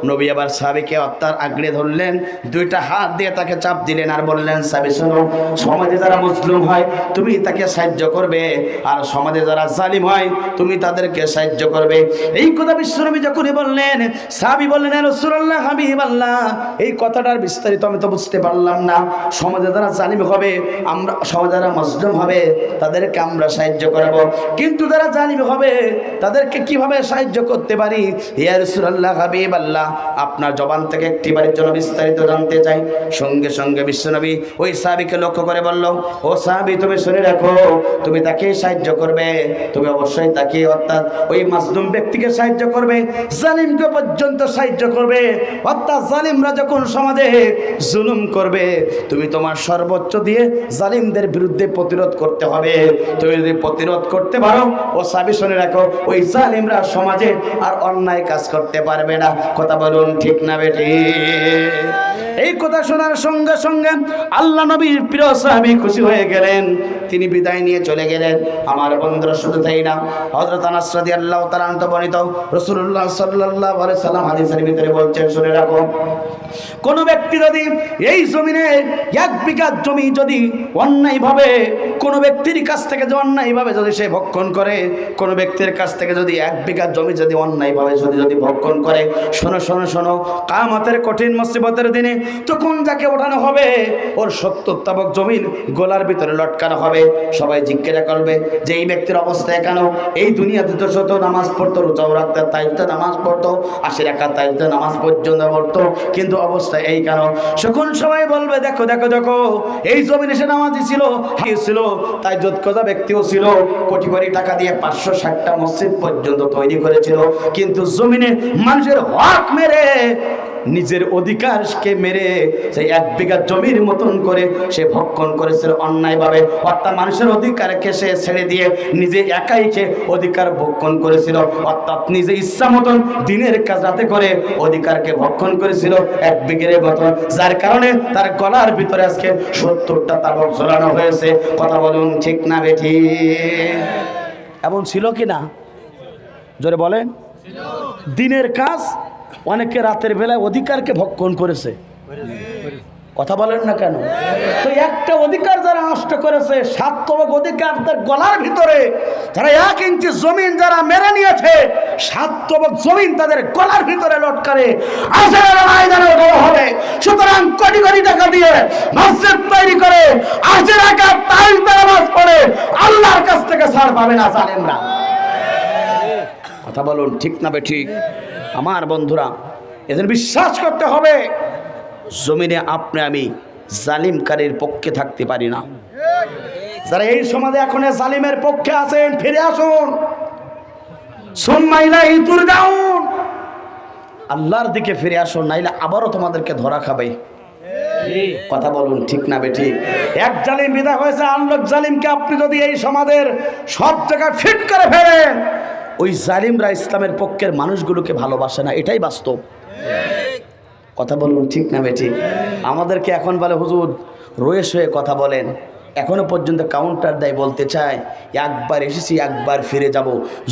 A: নবী আবার সাহাবীকে অত্যার আগলে ধরলেন, দুইটা হাত দিয়ে তাকে চাপ দিলেন আর বললেন, সাহাবী শোনো, সমাজে যারা মুসলিম হয় তুমি তাকে সাহায্য করবে, আর সমাজে যারা জালিম হয় তুমি তাদেরকে সাহায্য করবে। এই কথা বিশ্বনবী যখনই বললেন, সাহাবী বললেন, ইয়া রাসূলুল্লাহ, হাবিবাল্লাহ, এই কথাটার বিস্তারিত আমি তো বুঝতে পারলাম না। সমাজে যারা জালিম হবে, আমরা সমাজে যারা মুসলিম হবে তাদেরকে আমরা সাহায্য করব, কিন্তু যারা জালিম হবে তাদেরকে কিভাবে সাহায্য করতে পারি? ইয়া রাসূলুল্লাহ, হাবিবাল্লাহ, আপনার জবান থেকে একটিবারের জন্য বিস্তারিত জানতে চাই। সঙ্গে সঙ্গে বিশ্বনবী ওই সাহাবীকে লক্ষ্য করে বলল, ও সাহাবী, তুমি শুনে রাখো, তুমি তাকে সাহায্য করবে, তুমি অবশ্যই তাকে, অর্থাৎ ওই মাজলুম ব্যক্তিকে সাহায্য করবে, জালিমকে পর্যন্ত সাহায্য করবে। অর্থাৎ জালিমরা যখন সমাজে জুলুম করবে তুমি তোমার সর্বোচ্চ দিয়ে জালিমদের বিরুদ্ধে প্রতিরোধ করতে হবে। তুমি যদি প্রতিরোধ করতে পারো, ও সাহাবী শুনে রাখো, ওই জালিমরা সমাজে আর অন্যায় কাজ করতে পারবে না। কথা বলুন ঠিক না বেঠিক? এই কথা শোনার সঙ্গে সঙ্গে আল্লাহ নবীর প্রিয় সাহাবী খুশি হয়ে গেলেন, তিনি বিদায় নিয়ে চলে গেলেন। আমার বন্ধুরা, শুধু তাই না, হযরত আনাস রাদিয়াল্লাহু তাআলা আনহু বর্ণিত রাসূলুল্লাহ সাল্লাল্লাহু আলাইহি সাল্লাম হাদিসের ভিতরে বলছেন, শুনে রাখো, কোন ব্যক্তি যদি এই জমিনে 1 বিঘা জমি যদি অন্যায়ভাবে কোন ব্যক্তির কাছ থেকে যে অন্যায়ভাবে যদি সে ভক্ষণ করে, কোন ব্যক্তির কাছ থেকে যদি 1 বিঘা জমি যদি অন্যায়ভাবে যদি ভক্ষণ করে, শোনো শোনো শোনো, কিয়ামতের কঠিন মুসিবতের দিনে তখন যাকে ওঠানো হবে ওর 70 তাবক জমিন গলার ভিতরে লটকানো হবে। সবাই জিজ্ঞাসা করবে যে এই ব্যক্তির অবস্থা কেন? এই দুনিয়াতে তো শত নামাজ পড়তো, রোজাও রাখতো, তাইতে নামাজ পড়তো, 80 রাকাত তাইতে নামাজ পর্যন্ত পড়তো, কিন্তু অবস্থা এই কেন? তখন সবাই বলবে, দেখো দেখো দেখো, এই জমিনে সে নামাজি ছিল, ছিল, তাই যোদ্ধা ব্যক্তিও ছিল, কোটি কোটি টাকা দিয়ে 560টা মসজিদ পর্যন্ত তৈরি করেছিল, কিন্তু জমিনে মানুষের হক মেরে, নিজের অধিকারকে মেরে সেই 1 বিঘা জমির মতন করে সে ভক্ষণ করেছিল অন্যায়ভাবে। অর্থাৎ মানুষের অধিকারকে সে ছেড়ে দিয়ে নিজে একাই সে অধিকার ভক্ষণ করেছিল, অর্থাৎ নিজে ইচ্ছা মতন দিনের কাজ রাতে করে অধিকারকে ভক্ষণ করেছিল 1 বিঘের মতন, যার কারণে তার গলার ভিতরে আজকে 70টা তাবক ঝোলানো হয়েছে। কথা বলুন ঠিক না বেঠিক? এমন ছিল কি না? জোরে বলেন। দিনের কাজ অনেকে রাতের বেলায় অধিকারকে ভক্ষণ করেছে। কথা বলেন না কেন? তো একটা অধিকার যারা নষ্ট করেছে, 7 তবক অধিকার তার গলার ভিতরে, যারা 1 ইঞ্চি জমিন যারা মেরে নিয়েছে, 7 তবক জমিন তাদের গলার ভিতরে লটকারে আজের ময়দানে বড় হবে। সুতরাং কোটি কোটি টাকা দিয়ে মসজিদ তৈরি করে 80 রাকাত তাহাজ্জুদ নামাজ পড়ে আল্লাহর কাছ থেকে ছাড় পাবে না জালেমরা। কথা বলুন ঠিক না বেঠিক? আমার বন্ধুরা, এদের বিশ্বাস করতে হবে, জমিনে আপনি আমি জালিমকারীর পক্ষে থাকতে পারি না। যারা এই সমাজে এখন জালিমের পক্ষে আছেন, ফিরে আসুন, সুম্মা ইলাইহি তুরজাউন, আল্লাহর দিকে ফিরে আসুন, নাইলে আবারও তোমাদেরকে ধরা খাবে। কথা বলুন ঠিক না বেঠিক? এক জালিম বিদায় হয়েছে, আনলোক জালিমকে আপনি যদি এই সমাজের সব জায়গায় ফিট করে ফেলেন, ওই জালিমরা ইসলামের পক্ষের মানুষগুলোকে ভালোবাসে না, এটাই বাস্তব। কথা বলুন ঠিক না বেঠিক? আমাদেরকে এখন বলে হুজুর রয়েস হয়ে কথা বলেন, এখনো পর্যন্ত কাউন্টার দেয়, বলতে চায় একবার এসেছি একবার ফিরে যাব।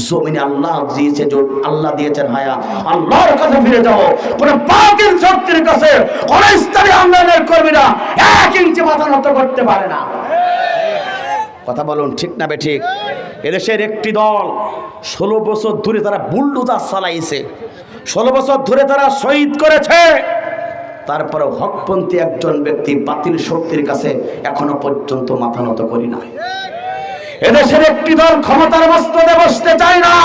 A: জমিনে আল্লাহ দিয়েছে, আল্লাহ দিয়েছেন হায়া, আল্লাহর কাছে ফিরে যাব। কোন বাতিল শক্তির কাছে কোন ইসলামী আন্দোলনের কর্মীরা 1 ইঞ্চি মাথা নত করতে পারে না। কথা বলুন ঠিক না বেঠিক? এদেশের একটি দল 16 বছর ধরে তারা বুলডোজার চালাইছে, 16 বছর ধরে তারা শহীদ করেছে, তারপরে হকপন্থী একজন ব্যক্তি বাতিল শক্তির কাছে এখনো পর্যন্ত মাথা নত করি না। এদেশের একটি দল ক্ষমতার মস্তদে বসতে চায় না,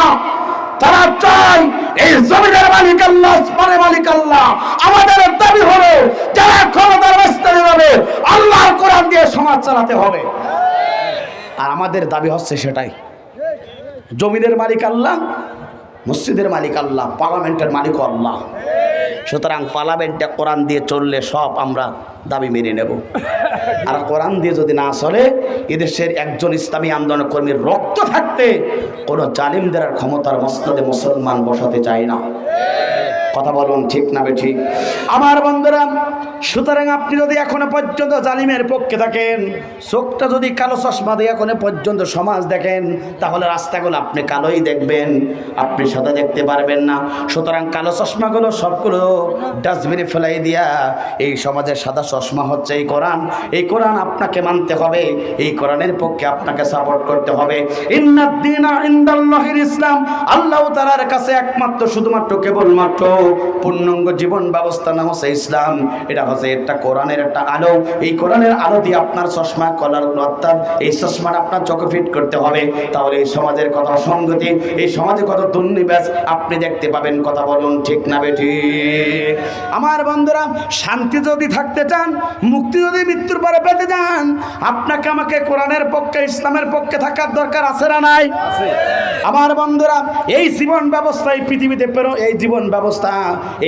A: তারা চায় এই জমিনের মালিক আল্লাহ, আসমানের মালিক আল্লাহ। আমাদের দাবি হলো যারা ক্ষমতার মস্তদে যাবে আল্লাহর কোরআন দিয়ে সমাজ চালাতে হবে, আর আমাদের দাবি হচ্ছে সেটাই। জমিনের মালিক আল্লাহ, মসজিদের মালিক আল্লাহ, পার্লামেন্টের মালিক আল্লাহ। সুতরাং পার্লামেন্টে কোরআন দিয়ে চললে সব আমরা দাবি মেনে নেব, আর কোরআন দিয়ে যদি না চলে এদেশের একজন ইসলামী আন্দোলন কর্মীর রক্ত থাকতে কোনো জালিমদের আর ক্ষমতার মস্তদে মুসলমান বসাতে চায় না। কথা বলুন ঠিক না বেঠিক? আমার বন্ধুরা, সুতরাং আপনি যদি এখনো পর্যন্ত জালিমের পক্ষে থাকেন, চোখটা যদি কালো চশমা দিয়ে এখনো পর্যন্ত সমাজ দেখেন, তাহলে রাস্তাগুলো আপনি কালোই দেখবেন, আপনি সাদা দেখতে পারবেন না। সুতরাং কালো চশমাগুলো সবগুলো ডাস্টবিনে ফেলাই দিয়া এই সমাজের সাদা চশমা হচ্ছে এই কোরআন। এই কোরআন আপনাকে মানতে হবে, এই কোরআনের পক্ষে আপনাকে সাপোর্ট করতে হবে। ইন্নাদ-দীনা ইনদাল্লাহিল ইসলাম, আল্লাহ তাআলার কাছে একমাত্র শুধুমাত্র কেবলমাত্র পূর্ণাঙ্গ জীবন ব্যবস্থা নাম হচ্ছে ইসলাম। এটা হচ্ছে একটা কোরআনের একটা আলো। এই কোরআনের আলো দিয়ে আপনার চশমা কলার, অর্থাৎ এই চশমাটা আপনার চোখে ফিট করতে হবে, তাহলে এই সমাজের কত অসঙ্গতি, এই সমাজে কত দুর্নীতিবাজ আপনি দেখতে পাবেন। কথা বলুন ঠিক না বেঠিক? আমার বন্ধুরা, শান্তি যদি থাকতে চান, মুক্তি যদি মৃত্যুর পরে পেতে চান, আপনাকে আমাকে কোরআনের পক্ষে, ইসলামের পক্ষে থাকার দরকার আছে না নাই? আমার বন্ধুরা, এই জীবন ব্যবস্থা, এই পৃথিবীতে এই জীবন ব্যবস্থা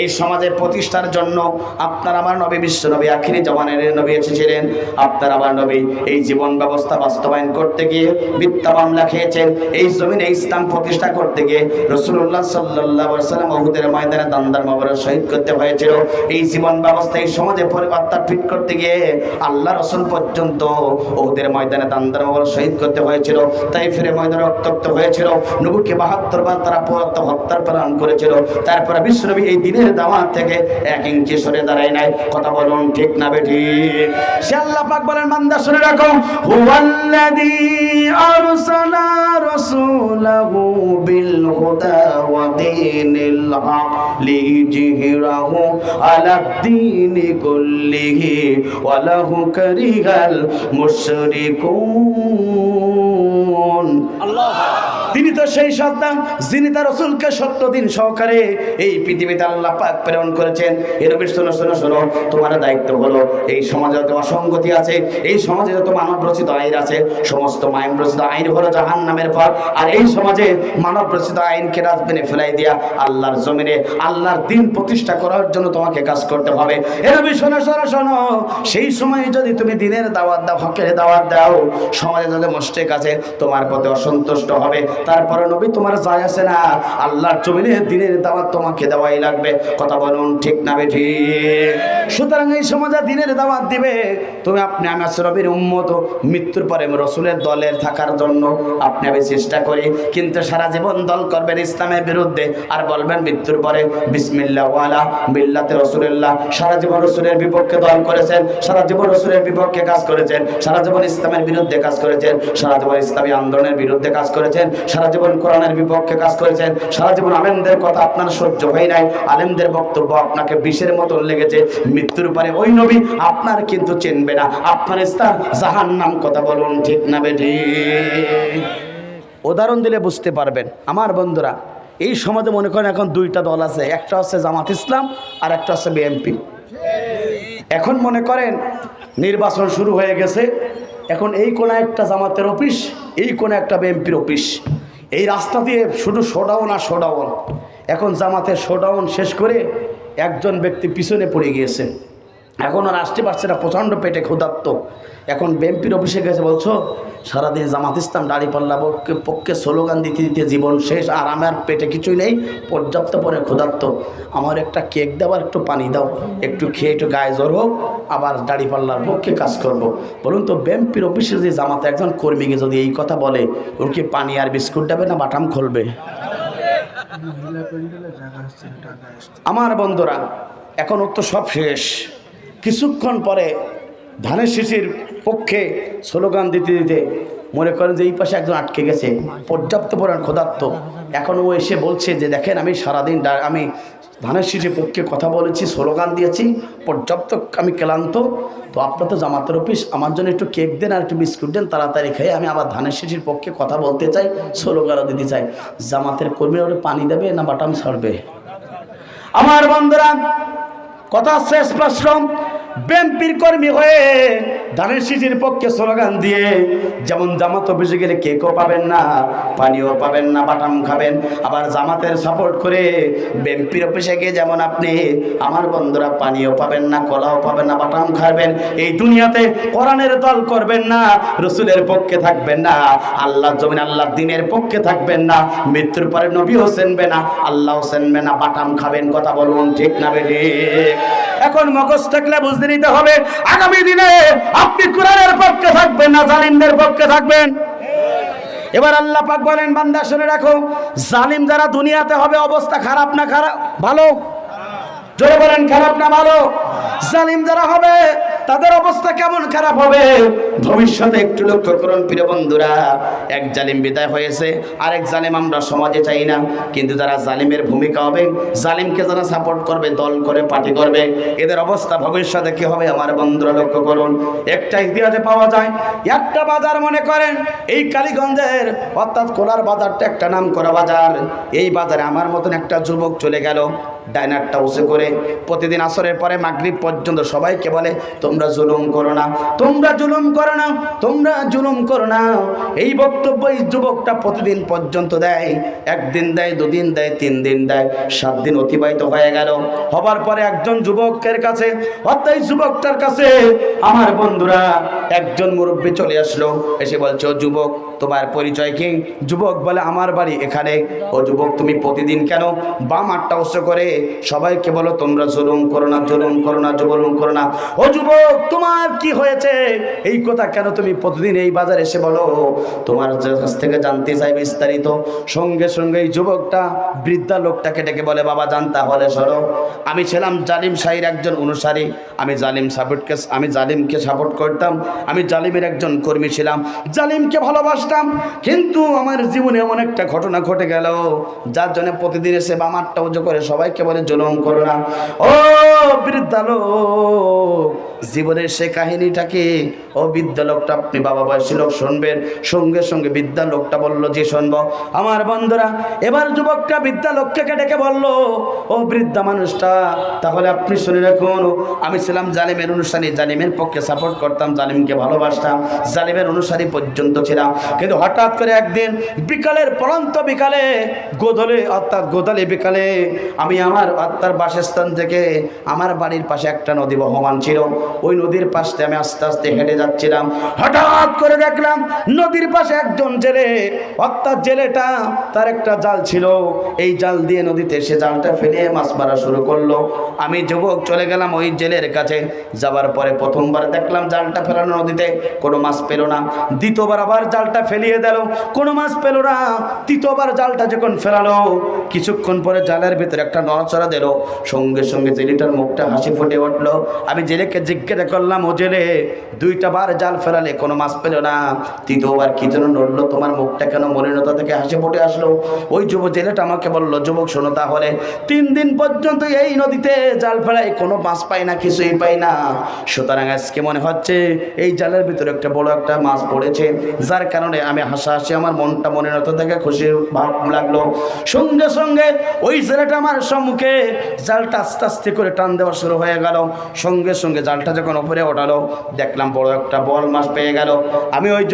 A: এই সমাজের প্রতিষ্ঠার জন্য আপনার আমার নবী, বিশ্ব নবী, আখিরি জামানের নবী এসেছিলেন। আপনার আমার নবী এই জীবন ব্যবস্থা বাস্তবায়ন করতে গিয়ে মিথ্যা মামলা খেয়েছেন। এই জমিনে ইসলাম প্রতিষ্ঠা করতে গিয়ে রাসূলুল্লাহ সাল্লাল্লাহু আলাইহি ওয়াসাল্লাম উহুদের ময়দানে দান্দার মোবারক শহীদ করতে হয়েছিল। এই জীবন ব্যবস্থা এই সমাজে পরিবর্তন ফিট করতে গিয়ে আল্লাহ রাসূল পর্যন্ত উহুদের ময়দানে দান্দার মোবারক শহীদ করতে হয়েছিল। তাইফের ময়দানে রক্তাক্ত হয়েছিল। নবীকে 72 বার তারা হত্যার প্রাণ করেছিল। তারপরে বিশ্বনবী এই দিনের দাওয়াত থেকে 1 ইঞ্চি সরে দাঁড়ায় নাই। কথা বলুন ঠিক না বেঠিক? সে আল্লাহ পাক বলেন, বান্দা শুনে রাখো, হুয়াল্লাযী আরসালা রাসূলাহু বিল হুদা ওয়া দীনিল হক লিইয়ুযহিরাহু আলাদ-দীনি কুল্লিহি ওয়া লাহু কারিহাল মুশরিকুন। আল্লাহ, তিনি তো সেই সত্তা যিনি তার রাসূলকে সত্য দিন সহকারে এই পৃথিবীতে আল্লাহ পাক প্রেরণ করেছেন। এর বেশ শোনো শোনো শোনো, তোমার দায়িত্ব হলো এই সমাজে যত অসঙ্গতি আছে, এই সমাজে যত মানব রচিত আইন আছে, সমস্ত মানব রচিত আইন হলো জাহান্নামের পথ। আর এই সমাজে মানব রচিত আইনকে ডাস্টবিনে ফেলাই দিয়া আল্লাহর জমিনে আল্লাহর দিন প্রতিষ্ঠা করার জন্য তোমাকে কাজ করতে হবে। এর বেশ শোনো শোনো শোনো, সেই সময় যদি তুমি দিনের দাওয়াত দাও, হকের দাওয়াত দাও, সমাজে যত মুশরিক আছে তোমার প্রতি অসন্তুষ্ট হবে। তারপরে নবী তোমার যায় আসে না, আল্লাহর জমিনে দিনের দাওয়াত তোমাকে দেওয়াই লাগবে। কথা বলুন ঠিক না বেঠিক? সুতরাং এই সমাজে দিনের দাওয়াত দিবে তুমি, আপনি আমি নবীর উম্মত, মৃত্যুর পরে রাসূলের দলের থাকার জন্য আপনি আমি চেষ্টা করি, কিন্তু সারা জীবন দল করবেন ইসলামের বিরুদ্ধে আর বলবেন মৃত্যুর পরে বিসমিল্লাহ ওয়ালা মিল্লাতে রাসূলুল্লাহ। সারা জীবন রাসূলের বিপক্ষে দল করেছেন, সারা জীবন রাসূলের বিপক্ষে কাজ করেছেন, সারা জীবন ইসলামের বিরুদ্ধে কাজ করেছেন, সারা জীবন ইসলামী আন্দোলনের বিরুদ্ধে কাজ করেছেন, সারা জীবন কোরআনের বিপক্ষে কাজ করেছেন, সারা জীবন আলেমদের কথা আপনার সহ্য হয় নাই, আলেমদের বক্তব্য আপনাকে বিষের মতন লেগেছে। মৃত্যুর পরে ওই নবী আপনার কিন্তু চিনবে না, আপনার স্থান জাহান্নাম। কথা বলুন ঠিক না বেঠিক? উদাহরণ দিলে বুঝতে পারবেন। আমার বন্ধুরা, এই সমাজে মনে করেন এখন 2টা দল আছে, একটা হচ্ছে জামাত ইসলাম আর একটা হচ্ছে বিএনপি। এখন মনে করেন নির্বাচন শুরু হয়ে গেছে, এখন এই কোণে একটা জামাতের অফিস, এই কোণে একটা বিএনপির অফিস, এই রাস্তা দিয়ে শুধু শোডাউন আর শোডাউন। এখন জামাতের শোডাউন শেষ করে একজন ব্যক্তি পিছনে পড়ে গিয়েছে, এখন আর আসতে পারছে না, প্রচণ্ড পেটে ক্ষুধার্ত। এখন বিএনপির অফিসে গেছে, বলছো সারাদিন জামাত ইসলাম দাঁড়িপাল্লা পক্ষে স্লোগান দিতে দিতে জীবন শেষ, আর আমার পেটে কিছুই নেই, পর্যাপ্ত পরে ক্ষুধার্ত, আমার একটা কেক দাও আর একটু পানি দাও, একটু খেয়ে একটু গায়ে জ্বর হোক, আবার দাঁড়িপাল্লার পক্ষে কাজ করব। বলুন তো বিএনপির অফিসে যে জামাতে একজন কর্মীকে যদি এই কথা বলে, ওর কি পানি আর বিস্কুট দেবে না বাটাম খুলবে? আমার বন্ধুরা, এখন ওর তো সব শেষ। কিছুক্ষণ পরে ধানের শীষের পক্ষে স্লোগান দিতে দিতে মনে করেন যে এই পাশে একজন আটকে গেছে, পর্যাপ্ত পরিমাণ ক্ষুধার্ত। এখন ও এসে বলছে যে দেখেন আমি সারাদিন আমি ধানের শীষের পক্ষে কথা বলেছি, স্লোগান দিয়েছি, পর্যাপ্ত আমি ক্লান্ত, তো আপনার তো জামাতের অফিস, আমার জন্য একটু কেক দেন আর একটু বিস্কুট দেন, তাড়াতাড়ি খেয়ে আমি আবার ধানের শীষের পক্ষে কথা বলতে চাই, স্লোগানও দিতে চাই। জামাতের কর্মীরা ওটা পানি দেবে না বাটাম ছাড়বে? আমার বন্ধুরা, কথা শেষ প্রশ্ন, বিএনপির কর্মী হয়ে ধানের শীষের পক্ষে স্লোগান দিয়ে যেমন জামাত অফিসে গেলে কেকও পাবেন না, পানিও পাবেন না, বাটাম খাবেন, আবার জামাতের সাপোর্ট করে বিএনপির অফিসে গিয়ে যেমন আপনি আমার বন্ধুরা পানিও পাবেন না, কলাও পাবেন না, বাটাম খাবেন, এই দুনিয়াতে কোরআনের দল করবেন না, রসুলের পক্ষে থাকবেন না, আল্লাহ জমিন আল্লাহর দ্বীনের পক্ষে থাকবেন না, মৃত্যুর পরে নবীও চেনবে না, আল্লাহও চেনবে না, বাটাম খাবেন, কথা বলুন ঠিক না বেঠিক? এখন মগজ থাকলে বুঝতে নিতে হবে, আগামী দিনে আপনি কোরআনের পক্ষে থাকবেন না জালিমদের পক্ষে থাকবেন? এবার আল্লাহ পাক বলেন, বান্দা শুনে রাখো, জালিম যারা দুনিয়াতে হবে অবস্থা খারাপ না খারাপ ভালো? জোরে বলেন, খারাপ না ভালো? জালিম যারা হবে তাদের অবস্থা কেমন খারাপ হবে ভবিষ্যতে একটু লক্ষ্য করুন প্রিয় বন্ধুরা। এক জালিম বিদায় হয়েছে, আরেক জালিম আমরা সমাজে চাই না, কিন্তু যারা জালিমের ভূমিকা হবে, জালিমকে যারা সাপোর্ট করবে, দল করে পার্টি করবে, এদের অবস্থা ভবিষ্যতে কি হবে আমার বন্ধুরা লক্ষ্য করুন। একটা ইতিহাসে পাওয়া যায়, একটা বাজার মনে করেন এই কালীগঞ্জের অর্থাৎ কোলার বাজারটা একটা নাম করা বাজার, এই বাজারে আমার মতন একটা যুবক চলে গেল ডাইনারটা উঁচু করে, প্রতিদিন আসরের পরে মাগরিব পর্যন্ত সবাইকে বলে তোমরা জুলুম করো না, তোমরা জুলুম করো না, তোমরা জুলুম করো না। এই বক্তব্য এই যুবকটা প্রতিদিন পর্যন্ত দেয়, একদিন দেয়, দুদিন দেয়, 3 দিন দেয়, 7 দিন অতিবাহিত হয়ে গেল। হবার পরে একজন যুবকের কাছে অর্থাৎ এই যুবকটার কাছে আমার বন্ধুরা একজন মুরব্বী চলে আসলো, এসে বলছে ও যুবক তোমার পরিচয় কি? যুবক বলে আমার বাড়ি এখানে। ও যুবক তুমি প্রতিদিন কেন বাম হাতটা উঁচু করে সবাইকে বলো তোমরা জুলুম করো না, জুলুম করো না, জুলুম করো না? ও যুবক তোমার কি হয়েছে, এই কথা কেন তুমি প্রতিদিন এই বাজারে এসে বলো? তোমার কাছ থেকে জানতে চাই বিস্তারিত। সঙ্গে সঙ্গে এই যুবকটা বৃদ্ধা লোকটাকে ডেকে বলে বাবা জান তাহলে সরো, আমি ছিলাম জালিম শাহীর একজন অনুসারী, আমি জালিমকে সাপোর্ট করতাম, আমি জালিমের একজন কর্মী ছিলাম, জালিমকে ভালোবাসতাম, কিন্তু আমার জীবনে এমন একটা ঘটনা ঘটে গেল যার জন্য প্রতিদিন এসে বামারটা উঁচু করে সবাইকে বলে জুলুম করো না। ও বৃদ্ধা লোক, জীবনের সে কাহিনীটাকে ও বৃদ্ধা লোকটা আপনি বাবা বয়সী লোক শুনবেন। সঙ্গে সঙ্গে বৃদ্ধা লোকটা বলল যে শুনবো। আমার বন্ধুরা এবার যুবকটা বৃদ্ধা লোককে ডেকে বলল ও বৃদ্ধা মানুষটা তাহলে আপনি শুনে রাখুন, আমি ছিলাম জালিমের অনুসারী, জালিমের পক্ষে সাপোর্ট করতাম, জালিমকে ভালোবাসতাম, জালিমের অনুসারী পর্যন্ত ছিলাম, কিন্তু হঠাৎ করে একদিন বিকালের পরন্ত বিকালে গোধূলি বিকালে আমি আমার আত্মার বাসস্থান থেকে আমার বাড়ির পাশে একটা নদী বহমান ছিল, ওই নদীর পাশে আমি আস্তে আস্তে হেঁটে যাচ্ছিলাম, হঠাৎ করে দেখলাম নদীর পাশে একজন জেলে, অর্থাৎ জেলেটা তার একটা জাল ছিল, এই জাল দিয়ে নদীতে সে জালটা ফেলে মাছ মারা শুরু করলো। আমি যুবক চলে গেলাম ওই জেলের কাছে, যাবার পরে প্রথমবার দেখলাম জালটা ফেলানো নদীতে কোনো মাছ পেল না, দ্বিতীয়বার আবার জালটা ফেলিয়ে দিল, কোনো মাছ পেল না, তৃতীয়বার জালটা যখন ফেলালো কিছুক্ষণ পরে জালের ভিতরে একটা নড়াচড়া দিল, সঙ্গে সঙ্গে জেলেটার মুখটা হাসি ফুটে উঠলো। আমি জেলেকে জিজ্ঞাসা করলাম ও জেলে 2টা বার জাল ফেলালে কোনো মাছ পেল না, তৃতীয়বার কি যেন নড়লো, তোমার মুখটা কেন মলিনতা থেকে হাসি ফুটে আসলো? ওই জেলেটা আমাকে বললো যুবক শোনো তাহলে 3 দিন পর্যন্ত এই নদীতে জাল ফেলাই কোনো মাছ পাই না, কিছুই পাই না, সুতরাং আজকে মনে হচ্ছে এই জালের ভিতরে একটা বড় একটা মাছ পড়েছে, যার কারণে আমি হাসাহাসি আমার মনটা মলিনতা থেকে খুশি ভাব লাগলো। সঙ্গে সঙ্গে ওই জেলেটা আমার সম্মুখে জালটা আস্তে আস্তে করে টান দেওয়া শুরু হয়ে গেল, সঙ্গে সঙ্গে জালটা যখন উপরে ওঠালো দেখলাম বড় একটা বল মাছ পেয়ে গেল। আমি ওই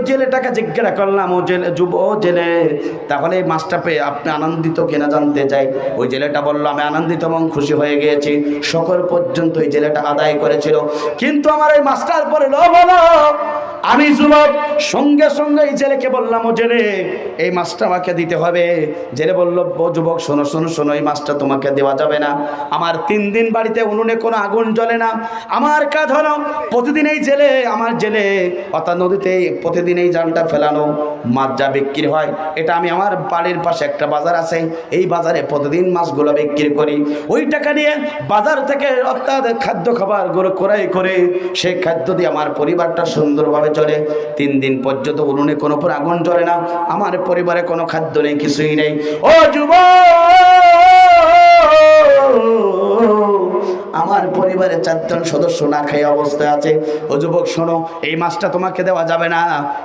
A: জেলেটাকে জিজ্ঞাসা করলাম, ও জেলে তাহলে এই মাছটা পেয়ে আপনি আনন্দিত কিনা জানতে চাই। ওই জেলেটা বলল, আমি আনন্দিত এবং খুশি হয়ে গিয়েছি। সকল পর্যন্ত ওই জেলেটা আদায় করেছিল, কিন্তু আমার ওই মাছটার পরে লোভ হলো। আমি যুবক, সঙ্গে সঙ্গে এই জেলেকে বললাম, ও জেলে এই মাছটা আমাকে দিতে হবে। জেলে বলল, ও যুবক শোনো শোনো শোনো, এই মাছটা তোমাকে দেওয়া যাবে না। আমার 3 দিন বাড়িতে উনুনে কোনো আগুন জ্বলে না। আমার কাজ হলো প্রতিদিন এই জেলে অর্থাৎ নদীতে প্রতিদিন এই জালটা ফেলানো, মাছ যা বিক্রি হয় এটা আমি আমার বাড়ির পাশে একটা বাজার আছে, এই বাজারে প্রতিদিন মাছগুলো বিক্রি করি। ওই টাকা দিয়ে বাজার থেকে অর্থাৎ খাদ্য খাবারগুলো ক্রয় করে সেই খাদ্য দিয়ে আমার পরিবারটা সুন্দরভাবে চলে। 3 দিন পর্যন্ত উনুনে কোনো উপর আগুন জ্বলে না, আমার পরিবারে কোনো খাদ্য নেই, কিছুই নেই। ও আমার পরিবারে 4 জন সদস্য না খেয়ে অবস্থায় আছে। ও যুবক শোনো, এই মাছটা তোমাকে দেওয়া যাবে না।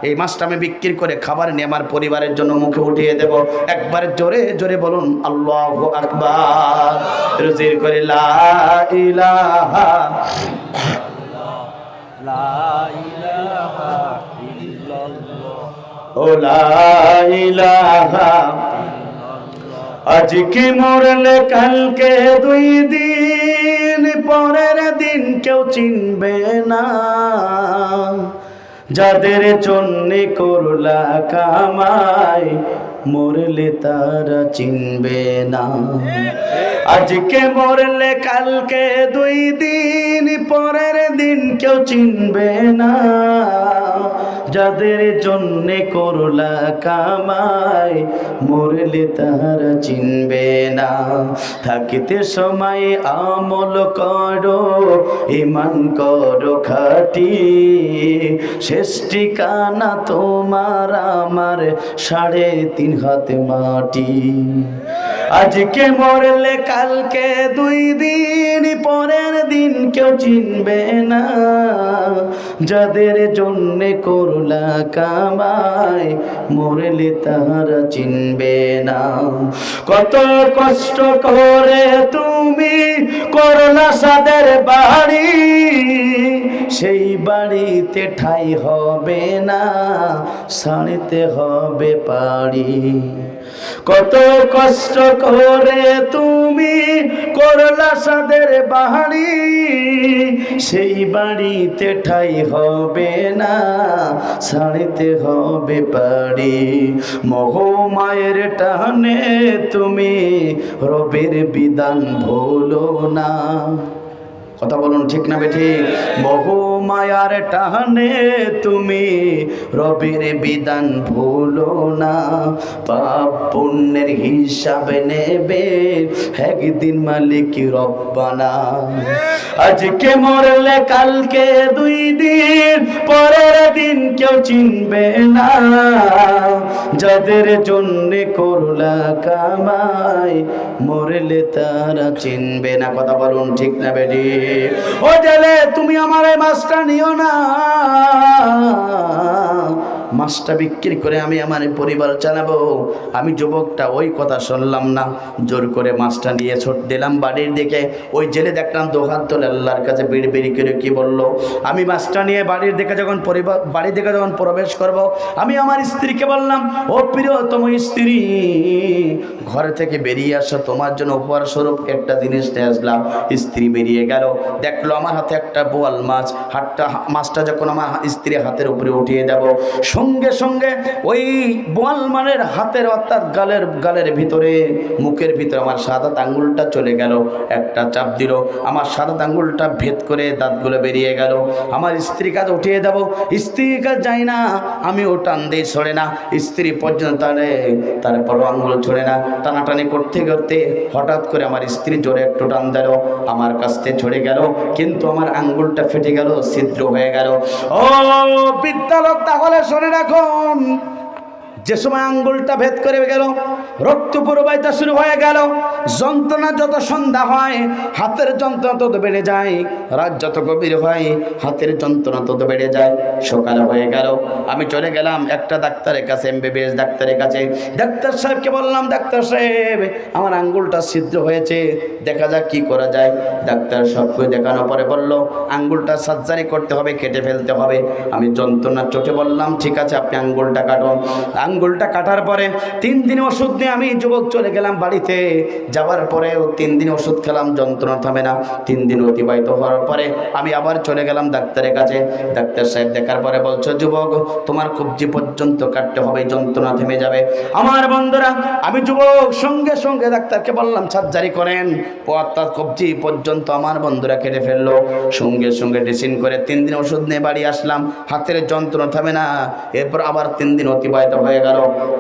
A: এই মাছটা আমি বিক্রি করে খাবার নিয়ে আমার পরিবারের জন্য মুখে উঠিয়ে দেব। একবার জোরে জোরে বলুন আল্লাহু আকবার, রুজির করে লা ইলাহা ইল্লাল্লাহ, ও লা ইলাহা। আজকে মরলে কালকে 2 দিন, পরের দিন কেউ চিনবে না। যাদের জন্য করলা কামাই, মরলে তারা চিনবে না। আজকে মরলে কালকে 2 দিন, পরের দিন কেউ চিনবে না। যাদের জন্য করলা কামাই, মরলে তারা চিনবে না। থাকিতে সময় আমল করো, ঈমান করো খাঁটি, শেষ ঠিকানা তোমার আমার 3.5 হাত মাটি। আজকে মরলে কালকে 2 দিন, পরের দিন কেউ চিনবে না। যাদের জন্য করলা কামাই, মরলে তারা চিনবে না। কত কষ্ট করে তুমি করলা সাদের বাড়ি, সেই বাড়িতে ঠাই হবে না, ছাড়তে হবে পাড়ি। কত কষ্ট করে তুমি করলা সাদের বাড়ি, সেই বাড়িতে ঠাই হবে না, ছাড়তে হবে পাড়ি। মোহমায়ের টানে তুমি রবের বিধান ভুলো না। কথা বলুন ঠিক না বেঠিক? মোহমায়ার টানে তুমি রবের বিধান ভুলো না। পাপ পুণ্যের হিসাব নেবে একদিন মালিক রব্বানা। আজকে মরলে কালকে 2 দিন, পরের দিন কেউ চিনবে না। যাদের জন্য করলা কামাই, মরলে তারা চিনবে না। কথা বলুন ঠিক না বেটি? ও জেলে, তুমি আমার এই মাছটা নিও না। মাছটা বিক্রি করে আমি আমার পরিবার চালাবো। আমি যুবকটা ওই কথা শুনলাম না, জোর করে মাছটা নিয়ে ছুট দিলাম বাড়ির দিকে। ওই জেলে দেখলাম 2 হাত তুলে আল্লাহর কাছে বিড়বিড়ি করে কি বললো। আমি মাছটা নিয়ে বাড়ির দিকে যখন প্রবেশ করব, আমি আমার স্ত্রীকে বললাম, ও প্রিয়তম স্ত্রী, ঘরে থেকে বেরিয়ে আসো, তোমার জন্য উপহার স্বরূপ একটা জিনিস নিয়ে আসলাম। স্ত্রী বেরিয়ে গেল, দেখলো আমার হাতে একটা বোয়াল মাছ। মাছটা যখন আমার স্ত্রীর হাতের উপরে উঠিয়ে দেব, সঙ্গে সঙ্গে ওই বোয়াল মানের হাতের অর্থাৎ গালের ভিতরে, মুখের ভিতরে আমার সাদা আঙ্গুলটা চলে গেল। একটা চাপ দিল, আমার সাদা আঙ্গুলটা ভেদ করে দাঁতগুলো বেরিয়ে গেল। আমার স্ত্রীর কাছে উঠিয়ে দেব, স্ত্রীর কাছে যাই না, আমিও টান দিয়ে ছড়ে না, স্ত্রী পর্যন্ত তারপরও আঙ্গুল ছড়ে না। টানাটানি করতে করতে হঠাৎ করে আমার স্ত্রী জোরে একটু টান দিল, আমার কাছ থেকে ছড়ে গেল, কিন্তু আমার আঙ্গুলটা ফেটে গেল, ছিদ্র হয়ে গেল। ও বিদ্যালয়, তাহলে শুনে রাখুন, যে সময় আঙ্গুলটা ভেদ করে গেল, রক্ত প্রবাহিত শুরু হয়ে গেল, যন্ত্রণা যত সন্ধ্যা হয় হাতের যন্ত্রণা তত বেড়ে যায়, রাত যত গভীর হয় হাতের যন্ত্রণা তত বেড়ে যায়। সকাল হয়ে গেল, আমি চলে গেলাম একটা ডাক্তারের কাছে, এমবিবিএস ডাক্তারের কাছে। ডাক্তার সাহেবকে বললাম, ডাক্তার সাহেব আমার আঙ্গুলটা ছিদ্র হয়েছে, দেখা যাক কি করা যায়। ডাক্তার সব কিছু দেখানোর পরে বলল আঙ্গুলটা সার্জারি করতে হবে, কেটে ফেলতে হবে। আমি যন্ত্রণার চোটে বললাম ঠিক আছে আপনি আঙ্গুলটা কাটুন। আঙ্গুলটা কাটার পরে 3 দিন ওষুধ নিয়ে আমি যুবক চলে গেলাম বাড়িতে। যাওয়ার পরে 3 দিন ওষুধ খেলাম, যন্ত্রণা থামে না। 3 দিন অতিবাহিত হওয়ার পরে আমি আবার চলে গেলাম ডাক্তারের কাছে। ডাক্তার সাহেব দেখার পরে বলছো যুবক তোমার কবজি পর্যন্ত কাটতে হবে, যন্ত্রণা থেমে যাবে। আমার বন্ধুরা আমি যুবক সঙ্গে সঙ্গে ডাক্তারকে বললাম সার্জারি করেন। অর্থাৎ কবজি পর্যন্ত আমার বন্ধুরা কেটে ফেললো। সঙ্গে সঙ্গে ড্রেসিং করে 3 দিন ওষুধ নিয়ে বাড়ি আসলাম, হাতের যন্ত্রণা থামে না। এরপর আবার 3 দিন অতিবাহিত হয়ে গেল,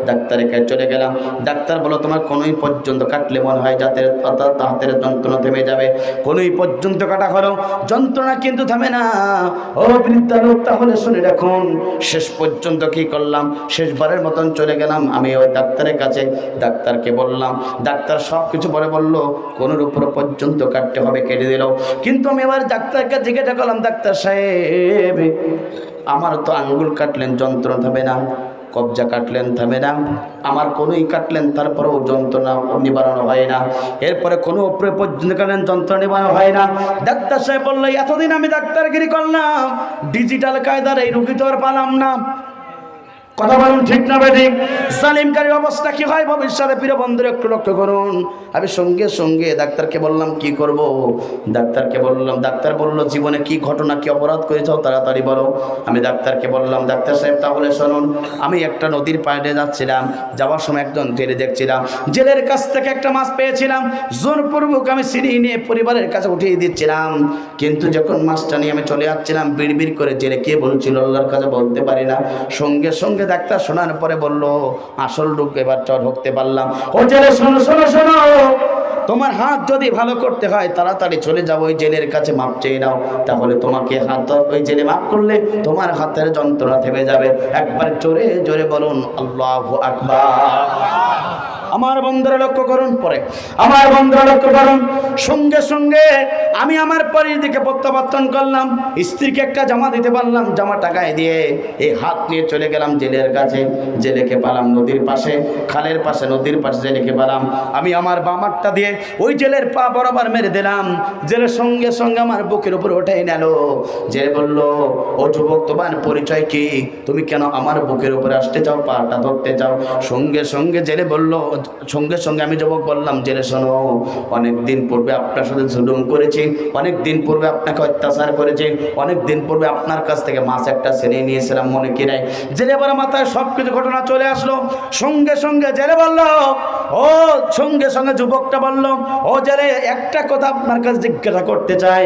A: ডাক্তারের কাছে চলে গেলাম। ডাক্তার বলো তোমার কোনোই পর্যন্ত কাটলে মনে হয় যাতে হাতের যন্ত্রণা থেমে যাবে। কোনোই পর্যন্ত কাটা হলো, যন্ত্রণা কিন্তু থামে না। ও বৃদ্ধা লোক তাহলে শুনে রাখুন, শেষ পর্যন্ত কি করলাম, শেষবারের মতন চলে গেলাম আমি ওই ডাক্তারের কাছে। ডাক্তারকে বললাম, ডাক্তার সব কিছু পরে বললো কোনোর উপর পর্যন্ত কাটতে হবে, কেটে দিল। কিন্তু আমি এবার ডাক্তারকে জিজ্ঞাসা করলাম ডাক্তার সাহেব আমার তো আঙ্গুল কাটলেন যন্ত্রণা থামে না, কবজা কাটলেন থামে না, আমার কোনোই কাটলেন তারপরেও যন্ত্রণা নিবারণ হয় না, এরপরে কোনো উপরে পর্যন্ত কাটলেন যন্ত্রণা নিবারণ হয় না। ডাক্তার সাহেব বললো এতদিন আমি ডাক্তারগিরি করলাম, ডিজিটাল কায়দার এই রুগী তো আর পালাম না। কথা বলুন ঠিক না বেঠিক? জালিমকারী অবস্থা কি হয় ভবিষ্যতে প্রিয় বন্ধুরা একটু লক্ষ্য করুন। আমি সঙ্গে সঙ্গে ডাক্তারকে বললাম কি করব। ডাক্তারকে বললাম, ডাক্তার বলল জীবনে কি ঘটনা কি অপরাধ করেছ তাড়াতাড়ি বলো। আমি ডাক্তারকে বললাম ডাক্তার সাহেব তাহলে শুনুন, আমি একটা নদীর পাড়ে যাচ্ছিলাম, যাওয়ার সময় একজন জেলে দেখছিলাম, জেলের কাছ থেকে একটা মাছ পেয়েছিলাম, জোরপূর্বক আমি সিঁড়ি নিয়ে পরিবারের কাছে উঠিয়ে দিচ্ছিলাম। কিন্তু যখন মাছটা নিয়ে আমি চলে যাচ্ছিলাম বিড়বিড় করে জেলে কে বলছিল আল্লাহর কাছে বলতে পারি না। সঙ্গে সঙ্গে ডাক্তার শোনার পরে বলল আসল রূপ এবার ঢুকতে পারলাম। ও জেলে শোনো শোনো শোনো, তোমার হাত যদি ভালো করতে হয় তাড়াতাড়ি চলে যাও ওই জেলের কাছে মাপ চেয়ে নাও, তাহলে তোমাকে হাত ওই জেলে মাপ করলে তোমার হাতের যন্ত্রণা থেমে যাবে। একবার জোরে জোরে বলুন আল্লাহু আকবার। আমার বন্ধুরা লক্ষ্য করুন, পরে আমার বন্ধুরা লক্ষ্য করুন, সঙ্গে সঙ্গে আমি আমার পরের দিকে প্রত্যাবর্তন করলাম, স্ত্রীকে একটা জামা দিতে পারলাম, জামাটা গায়ে দিয়ে এই হাত নিয়ে চলে গেলাম জেলের কাছে। জেলেকে পালাম নদীর পাশে, খালের পাশে নদীর পাশে জেলেকে পালাম। আমি আমার বামারটা দিয়ে ওই জেলের পা বরাবর মেরে দিলাম। জেলের সঙ্গে সঙ্গে আমার বুকের উপর উঠেই নিল। জেলে বলল ও যুবক তোমার পরিচয় কি, তুমি কেন আমার বুকের উপরে আসতে চাও, পাটা ধরতে চাও? সঙ্গে সঙ্গে জেলে বলল, সঙ্গে সঙ্গে আমি যুবক বললাম জেলে শোনো, অনেক দিন পূর্বে আপনার সাথে জুলুম করেছি, অনেক দিন পূর্বে আপনাকে অত্যাচার করেছি, অনেক দিন পূর্বে আপনার কাছ থেকে মাছ একটা ছেড়ে নিয়েছিলাম, মনে কি নাই? জেলে বড় মাথায় সব কিছু ঘটনা চলে আসলো। সঙ্গে সঙ্গে জেলে বলল ও, সঙ্গে সঙ্গে যুবকটা বলল ও জেলে একটা কথা আপনার কাছে জিজ্ঞাসা করতে চাই,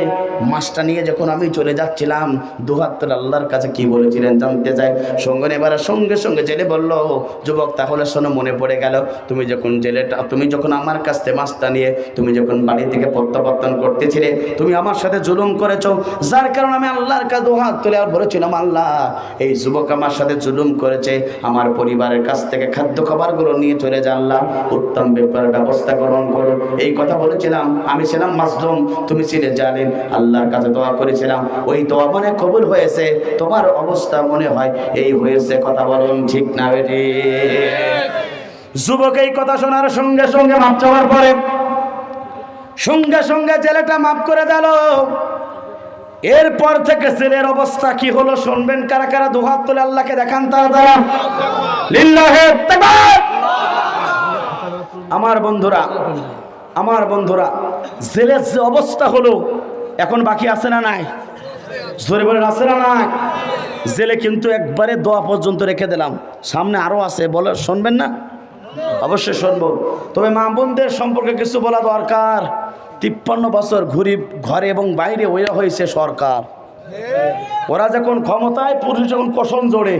A: মাছটা নিয়ে যখন আমি চলে যাচ্ছিলাম দুহাত তোলে আল্লাহর কাছে কি বলেছিলেন জানতে চাই। সঙ্গে সঙ্গে জেলে বলল যুবক তাহলে শোনো, মনে পড়ে গেল তুমি যখন আমার কাছ থেকে মাছটা নিয়ে তুমি যখন বাড়ি থেকে প্রত্যাবর্তন করতেছিলে, তুমি আমার সাথে জুলুম করেছো, যার কারণে আমি আল্লাহর কাছে দুহাত তুলে আর বলেছিলাম আল্লাহ এই যুবক আমার সাথে জুলুম করেছে, আমার পরিবারের কাছ থেকে খাদ্য খাবারগুলো নিয়ে চলে জানলাম, উত্তম ব্যাপার ব্যবস্থা গ্রহণ করুন, এই কথা বলেছিলাম। আমি ছিলাম মাজলুম, তুমি ছিলে জালিম, আল্লাহর কাছে দোয়া করেছিলাম, ওই দোয়া মনে কবুল হয়েছে, তোমার অবস্থা মনে হয় এই হয়েছে। কথা বলুন ঠিক না বেটি? যুবক এই কথা শোনার সঙ্গে সঙ্গে মাপ চাওয়ার পরে সঙ্গে সঙ্গে জেলেটা মাপ করে দিল। এরপর থেকে জেলের অবস্থা কি হলো শুনবেন। কারা কারা দুহাত তুলে আল্লাহকে দেখান তারা লিল্লাহি তাকবীর। আমার বন্ধুরা জেলের যে অবস্থা হলো এখন বাকি আছে না নাই? জোরে বলেন আছে না নাই? জেলে কিন্তু একবারে দোয়া পর্যন্ত রেখে দিলাম, সামনে আরো আছে, বলে শুনবেন না? অবশ্যই শুনবো, তবে মা বোনদের সম্পর্কে কিছু বলা দরকার। 53 বছর ঘরে এবং বাইরে ওরা হয়েছে সরকার, ওরা যখন ক্ষমতায় পুরুষ যখন কসম জোড়ে।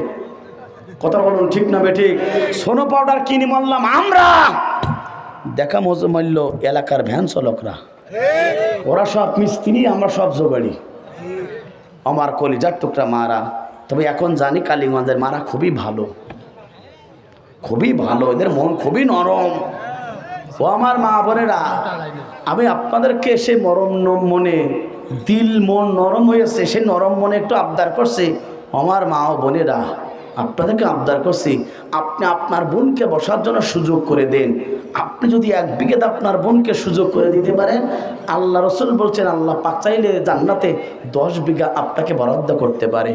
A: কথা বলুন ঠিক না বেঠিক? সোনো পাউডার কিনে মারলাম আমরা, দেখা মূল্য এলাকার ভ্যান চালকরা, ওরা সব মিস্ত্রি, আমরা সব জোগাড়ি। আমার কলিজার টুকরা মারা। তবে এখন জানি কালীগঞ্জের মারা খুবই ভালো, খুবই ভালো, এদের মন খুবই নরম, ও আমার মা বোনেরা, আমি আপনাদেরকে সে মনে দিল মন নরম হয়েছে, সে নরম মনে একটু আবদার করছি। আমার মা ও বোনেরা, আপনাদেরকে আবদার করছি, আপনি আপনার বোনকে বসার জন্য সুযোগ করে দেন। আপনি যদি 1 বিঘে আপনার বোনকে সুযোগ করে দিতে পারেন, আল্লাহ রসুল বলছেন আল্লাহ পাক চাইলে জান্নাতে 10 বিঘা আপনাকে বরাদ্দ করতে পারে।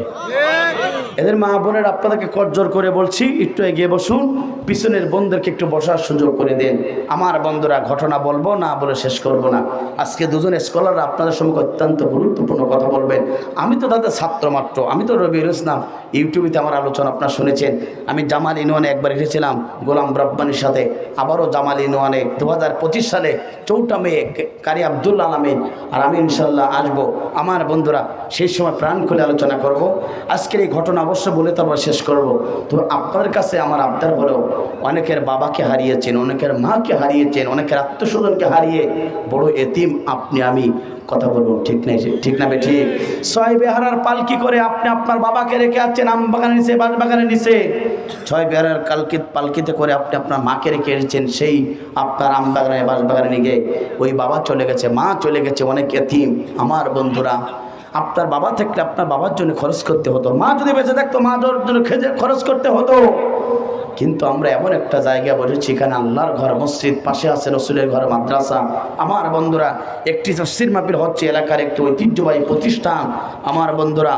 A: এদের মা বোনের আপনাদেরকে করজোর করে বলছি, একটু এগিয়ে বসুন, পিছনের বোনদেরকে একটু বসার সুযোগ করে দেন। আমার বন্ধুরা, ঘটনা বলবো না বলে শেষ করব না। আজকে দুজন স্কলাররা আপনাদের সঙ্গে অত্যন্ত গুরুত্বপূর্ণ কথা বলবেন। আমি তো তাদের ছাত্র মাত্র, আমি তো রবিউল ইসলাম। ইউটিউবে আমার আলোচনা আপনারা শুনেছেন। আমি জামাল ইউনিয়নে একবার এসেছিলাম গোলাম রব্বানির সাথে, আবারও জামাল ইউনিয়নে 2025 সালে 4 মে কারি আব্দুল আলামিন, আর আমি ইনশাল্লাহ আসবো। আমার বন্ধুরা, সেই সময় প্রাণ খুলে আলোচনা করব। আজকের এই ঘটনা অবশ্য বলে তারপর শেষ করব। তো আপনাদের কাছে আমার আবদার হলো, অনেকের বাবাকে হারিয়েছেন, অনেকের মাকে হারিয়েছেন, অনেকের আত্মস্বজনকে হারিয়ে বড় এতিম আপনি আমি। কথা বলবো ঠিক নেই, ঠিক না ঠিক? 6 বেহারার পালকি করে আপনি আপনার বাবাকে রেখে আছেন আম বাগানের নিচে, বাঁশ বাগানের নিচে। 6 বেহারার পালকিতে করে আপনি আপনার মাকে রেখে এসেছেন সেই আপনার আম বাগানে, বাঁশ বাগানে নিয়ে। ওই বাবা চলে গেছে, মা চলে গেছে, অনেক এতিম। আমার বন্ধুরা, আপনার বাবা থাকলে আপনার বাবার জন্য খরচ করতে হতো, মা যদি বেঁচে থাকতো মা জন্য খরচ করতে হতো। কিন্তু আমরা এমন একটা জায়গায় বসেছি, এখানে আল্লাহর ঘর, মসজিদ, পাশে আছে রসুলের ঘর, মাদ্রাসা। আমার বন্ধুরা, একটি তাফসীর মাহফিল হচ্ছে এলাকার একটি ঐতিহ্যবাহী প্রতিষ্ঠান। আমার বন্ধুরা,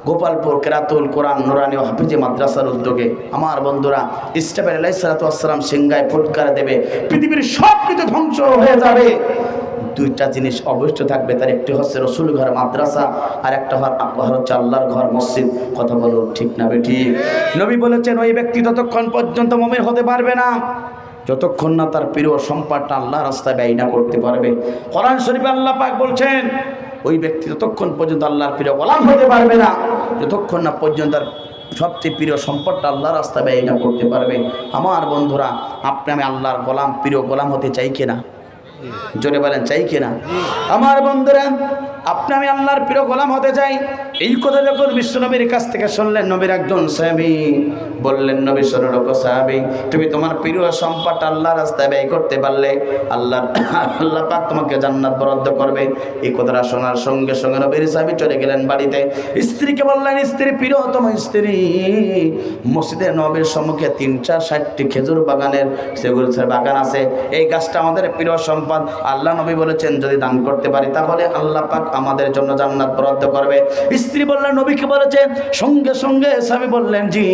A: গোপালপুর কেরাতুল কোরআন নুরানি ও হাফিজি মাদ্রাসার উদ্যোগে আমার বন্ধুরা, ইসরাফিল আলাইহিস সালাতু ওয়াস সালাম সিংহায় ফুটকার দেবে, পৃথিবীর সব কিছু ধ্বংস হয়ে যাবে। 2টা জিনিস অবশ্য থাকবে, তার একটি হচ্ছে রসুল ঘর মাদ্রাসা, আর একটা হচ্ছে আল্লাহর ঘর মসজিদ। কথা বলো ঠিক না ঠিক? নবী বলেছেন, ওই ব্যক্তি ততক্ষণ পর্যন্ত মুমিন হতে পারবে না যতক্ষণ না তার প্রিয় সম্পদটা আল্লাহ রাস্তায় ব্যয় না করতে পারবে। কোরআন শরীফে আল্লাহ পাক বলছেন, ওই ব্যক্তি ততক্ষণ পর্যন্ত আল্লাহর প্রিয় গোলাম হতে পারবে না যতক্ষণ না পর্যন্ত তার সবচেয়ে প্রিয় সম্পদটা আল্লাহ রাস্তায় ব্যয় না করতে পারবে। আমার বন্ধুরা, আপনি আমি আল্লাহর গোলাম, প্রিয় গোলাম হতে চাই কিনা? জোরে বলেন, চাই কিনা? আমার বন্ধুরা, আপনি আমি আল্লাহর প্রিয় গোলাম হতে চাই। এই কথা যখন বিশ্বনবীর কাছ থেকে শুনলেন, নবীর একজন সাহাবী বললেন, নবী শরণক সাহাবী, তুমি তোমার প্রিয় সম্পদ আল্লাহ রাস্তায় ব্যয় করতে পারলে আল্লাহ পাক তোমাকে জান্নাত বরাদ্দ করবে। এই কথাটা শোনার সঙ্গে সঙ্গে নবীর সাহাবী চলে গেলেন বাড়িতে। স্ত্রীকে বললেন, স্ত্রী, প্রিয়তম স্ত্রী, মসজিদে নবীর সম্মুখে 360টি খেজুর বাগানের বাগান আছে, এই গাছটা আমাদের প্রিয় সম্পদ। আল্লাহ নবী বলেছেন, যদি দান করতে পারি তাহলে আল্লাহ পাক আমাদের জন্য জান্নাত বরাদ্দ করবে। স্ত্রী বললেন, নবীকে বলেছে? সঙ্গে সঙ্গে স্বামী বললেন, জি।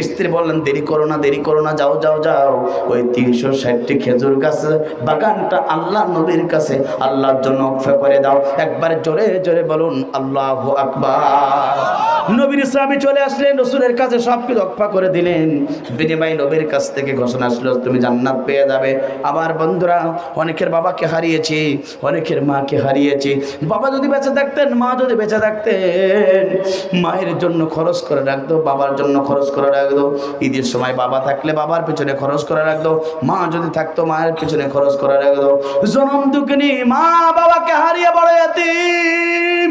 A: স্ত্রী বললেন, দেরি করো না, যাও যাও যাও, ওই 360টি খেজুর গাছ বাগানটা আল্লাহ নবীর কাছে আল্লাহর জন্য ওয়াকফ করে দাও। একবার জোরে জোরে বলুন আল্লাহু আকবার। নবীর স্বামী চলে আসলেন, রসুলের কাছে সব কিছু ওয়াকফ করে দিলেন। বিনিময়ে নবীর কাছ থেকে ঘোষণা আসলো, তুমি জান্নাত পেয়ে যাবে। আবার বন্ধুরা, অনেকের বাবাকে হারিয়েছি, অনেকের মাকে হারিয়েছি। বাবা যদি বেঁচে থাকতেন, মা যদি বেঁচে থাকতেন, মায়ের জন্য খরচ করে রাখতো, বাবার জন্য খরচ করে রাখতো। ঈদের সময় বাবা থাকলে বাবার পিছনে খরচ করে রাখতো, মা যদি থাকতো মায়ের পিছনে খরচ করে রাখতো। জনম দুঃখিনী মা বাবাকে হারিয়ে বড় এতিম।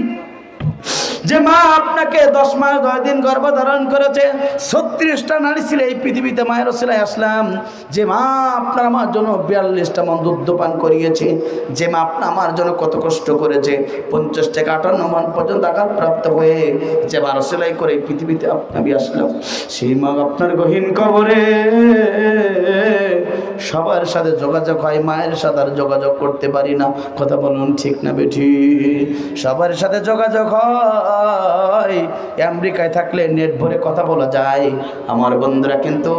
A: যে মা আপনাকে 10 মাস 10 দিন গর্ভধারণ করেছে, 36টা নারী ছিল এই পৃথিবীতে, মায়ের ওসিলায় আসলাম। যে মা আপনার আমার জন্য 42টা মন দুধ পান করিয়েছে, যে মা আপনার আমার জন্য কত কষ্ট করেছে, 50 থেকে 58 মন পর্যন্ত আঘাত প্রাপ্ত হয়ে যে মা ওসিলাই করে এই পৃথিবীতে আমি আসলাম, সেই মা আপনার গহীন কবরে। সবার সাথে যোগাযোগ হয়, মায়ের সাথে আর যোগাযোগ করতে পারি না। কথা বলুন ঠিক না বেঠি? সবার সাথে যোগাযোগ হয়, আমেরিকায় থাকলে নেট ভরে কথা বলা যায়। আমার বন্ধুরা, কিন্তু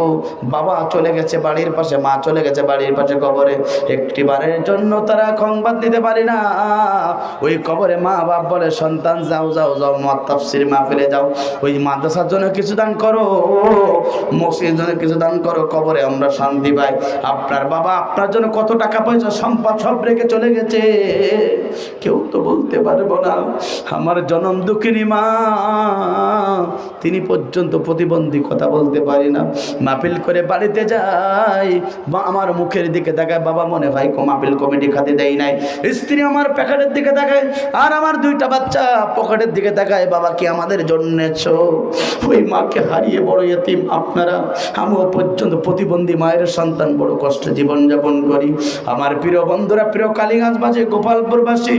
A: বাবা চলে গেছে বাড়ির পাশে, মা চলে গেছে বাড়ির পাশে কবরে, একটি বারের জন্য তারা সংবাদ দিতে পারি না। ওই কবরে মা বাপ বলে, সন্তান যাও যাও যাও, তাফসীর মাহফিলে যাও, ওই মাদ্রাসার জন্য কিছু দান করো, মসজিদের জন্য কিছু দান করো, কবরে আমরা শান্তি পাই। আপনার বাবা আপনার জন্য কত টাকা পয়সা সম্পদ সব রেখে চলে গেছে। কেউ তো বলতে পারবো না। আমার জনম দুঃখিনী মা, তিনি পর্যন্ত প্রতিবন্ধী, কথা বলতে পারি না। মাহফিল করে বাড়িতে যাই, মা আমার মুখের দিকে তাকায়, বাবা মনে হয় মাহফিল কমিটি খাতে দেয় নাই। স্ত্রী আমার প্যাকেটের দিকে তাকায়, আর আমার দুইটা বাচ্চা পকেটের দিকে তাকায়, বাবা কি আমাদের জন্য ছো? ওই মাকে হারিয়ে বড় এতিম আপনারা, আমিও পর্যন্ত প্রতিবন্ধী মায়ের সন্তান, বড় কষ্টে জীবনযাপন করি। আমার প্রিয় বন্ধুরা, প্রিয় কালীগঞ্জবাসী, গোপালপুরবাসী,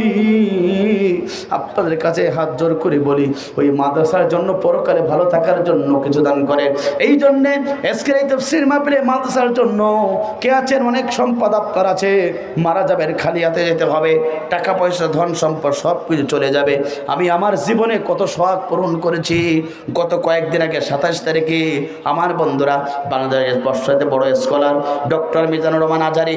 A: আপনাদের কাছে হাত জোর করে বলি, ওই মাদ্রাসার জন্য, পরকালে ভালো থাকার জন্য কিছু দান করেন। এই জন্যে আজকের এই তাফসীর মাহফিলে মাদ্রাসার জন্য কে আছেন? অনেক সম্পদ আপনার আছে, মারা যাবেন, খালি হাতে যেতে হবে, টাকা পয়সা ধন সম্পদ সব কিছু চলে যাবে। আমি আমার জীবনে কত শখ পূরণ করেছি। গত কয়েকদিন আগে 27 তারিখে আমার বন্ধুরা, বাংলাদেশের বর্ষাতে বড় স্কলার ডক্টর মিজানুর রহমান আজারি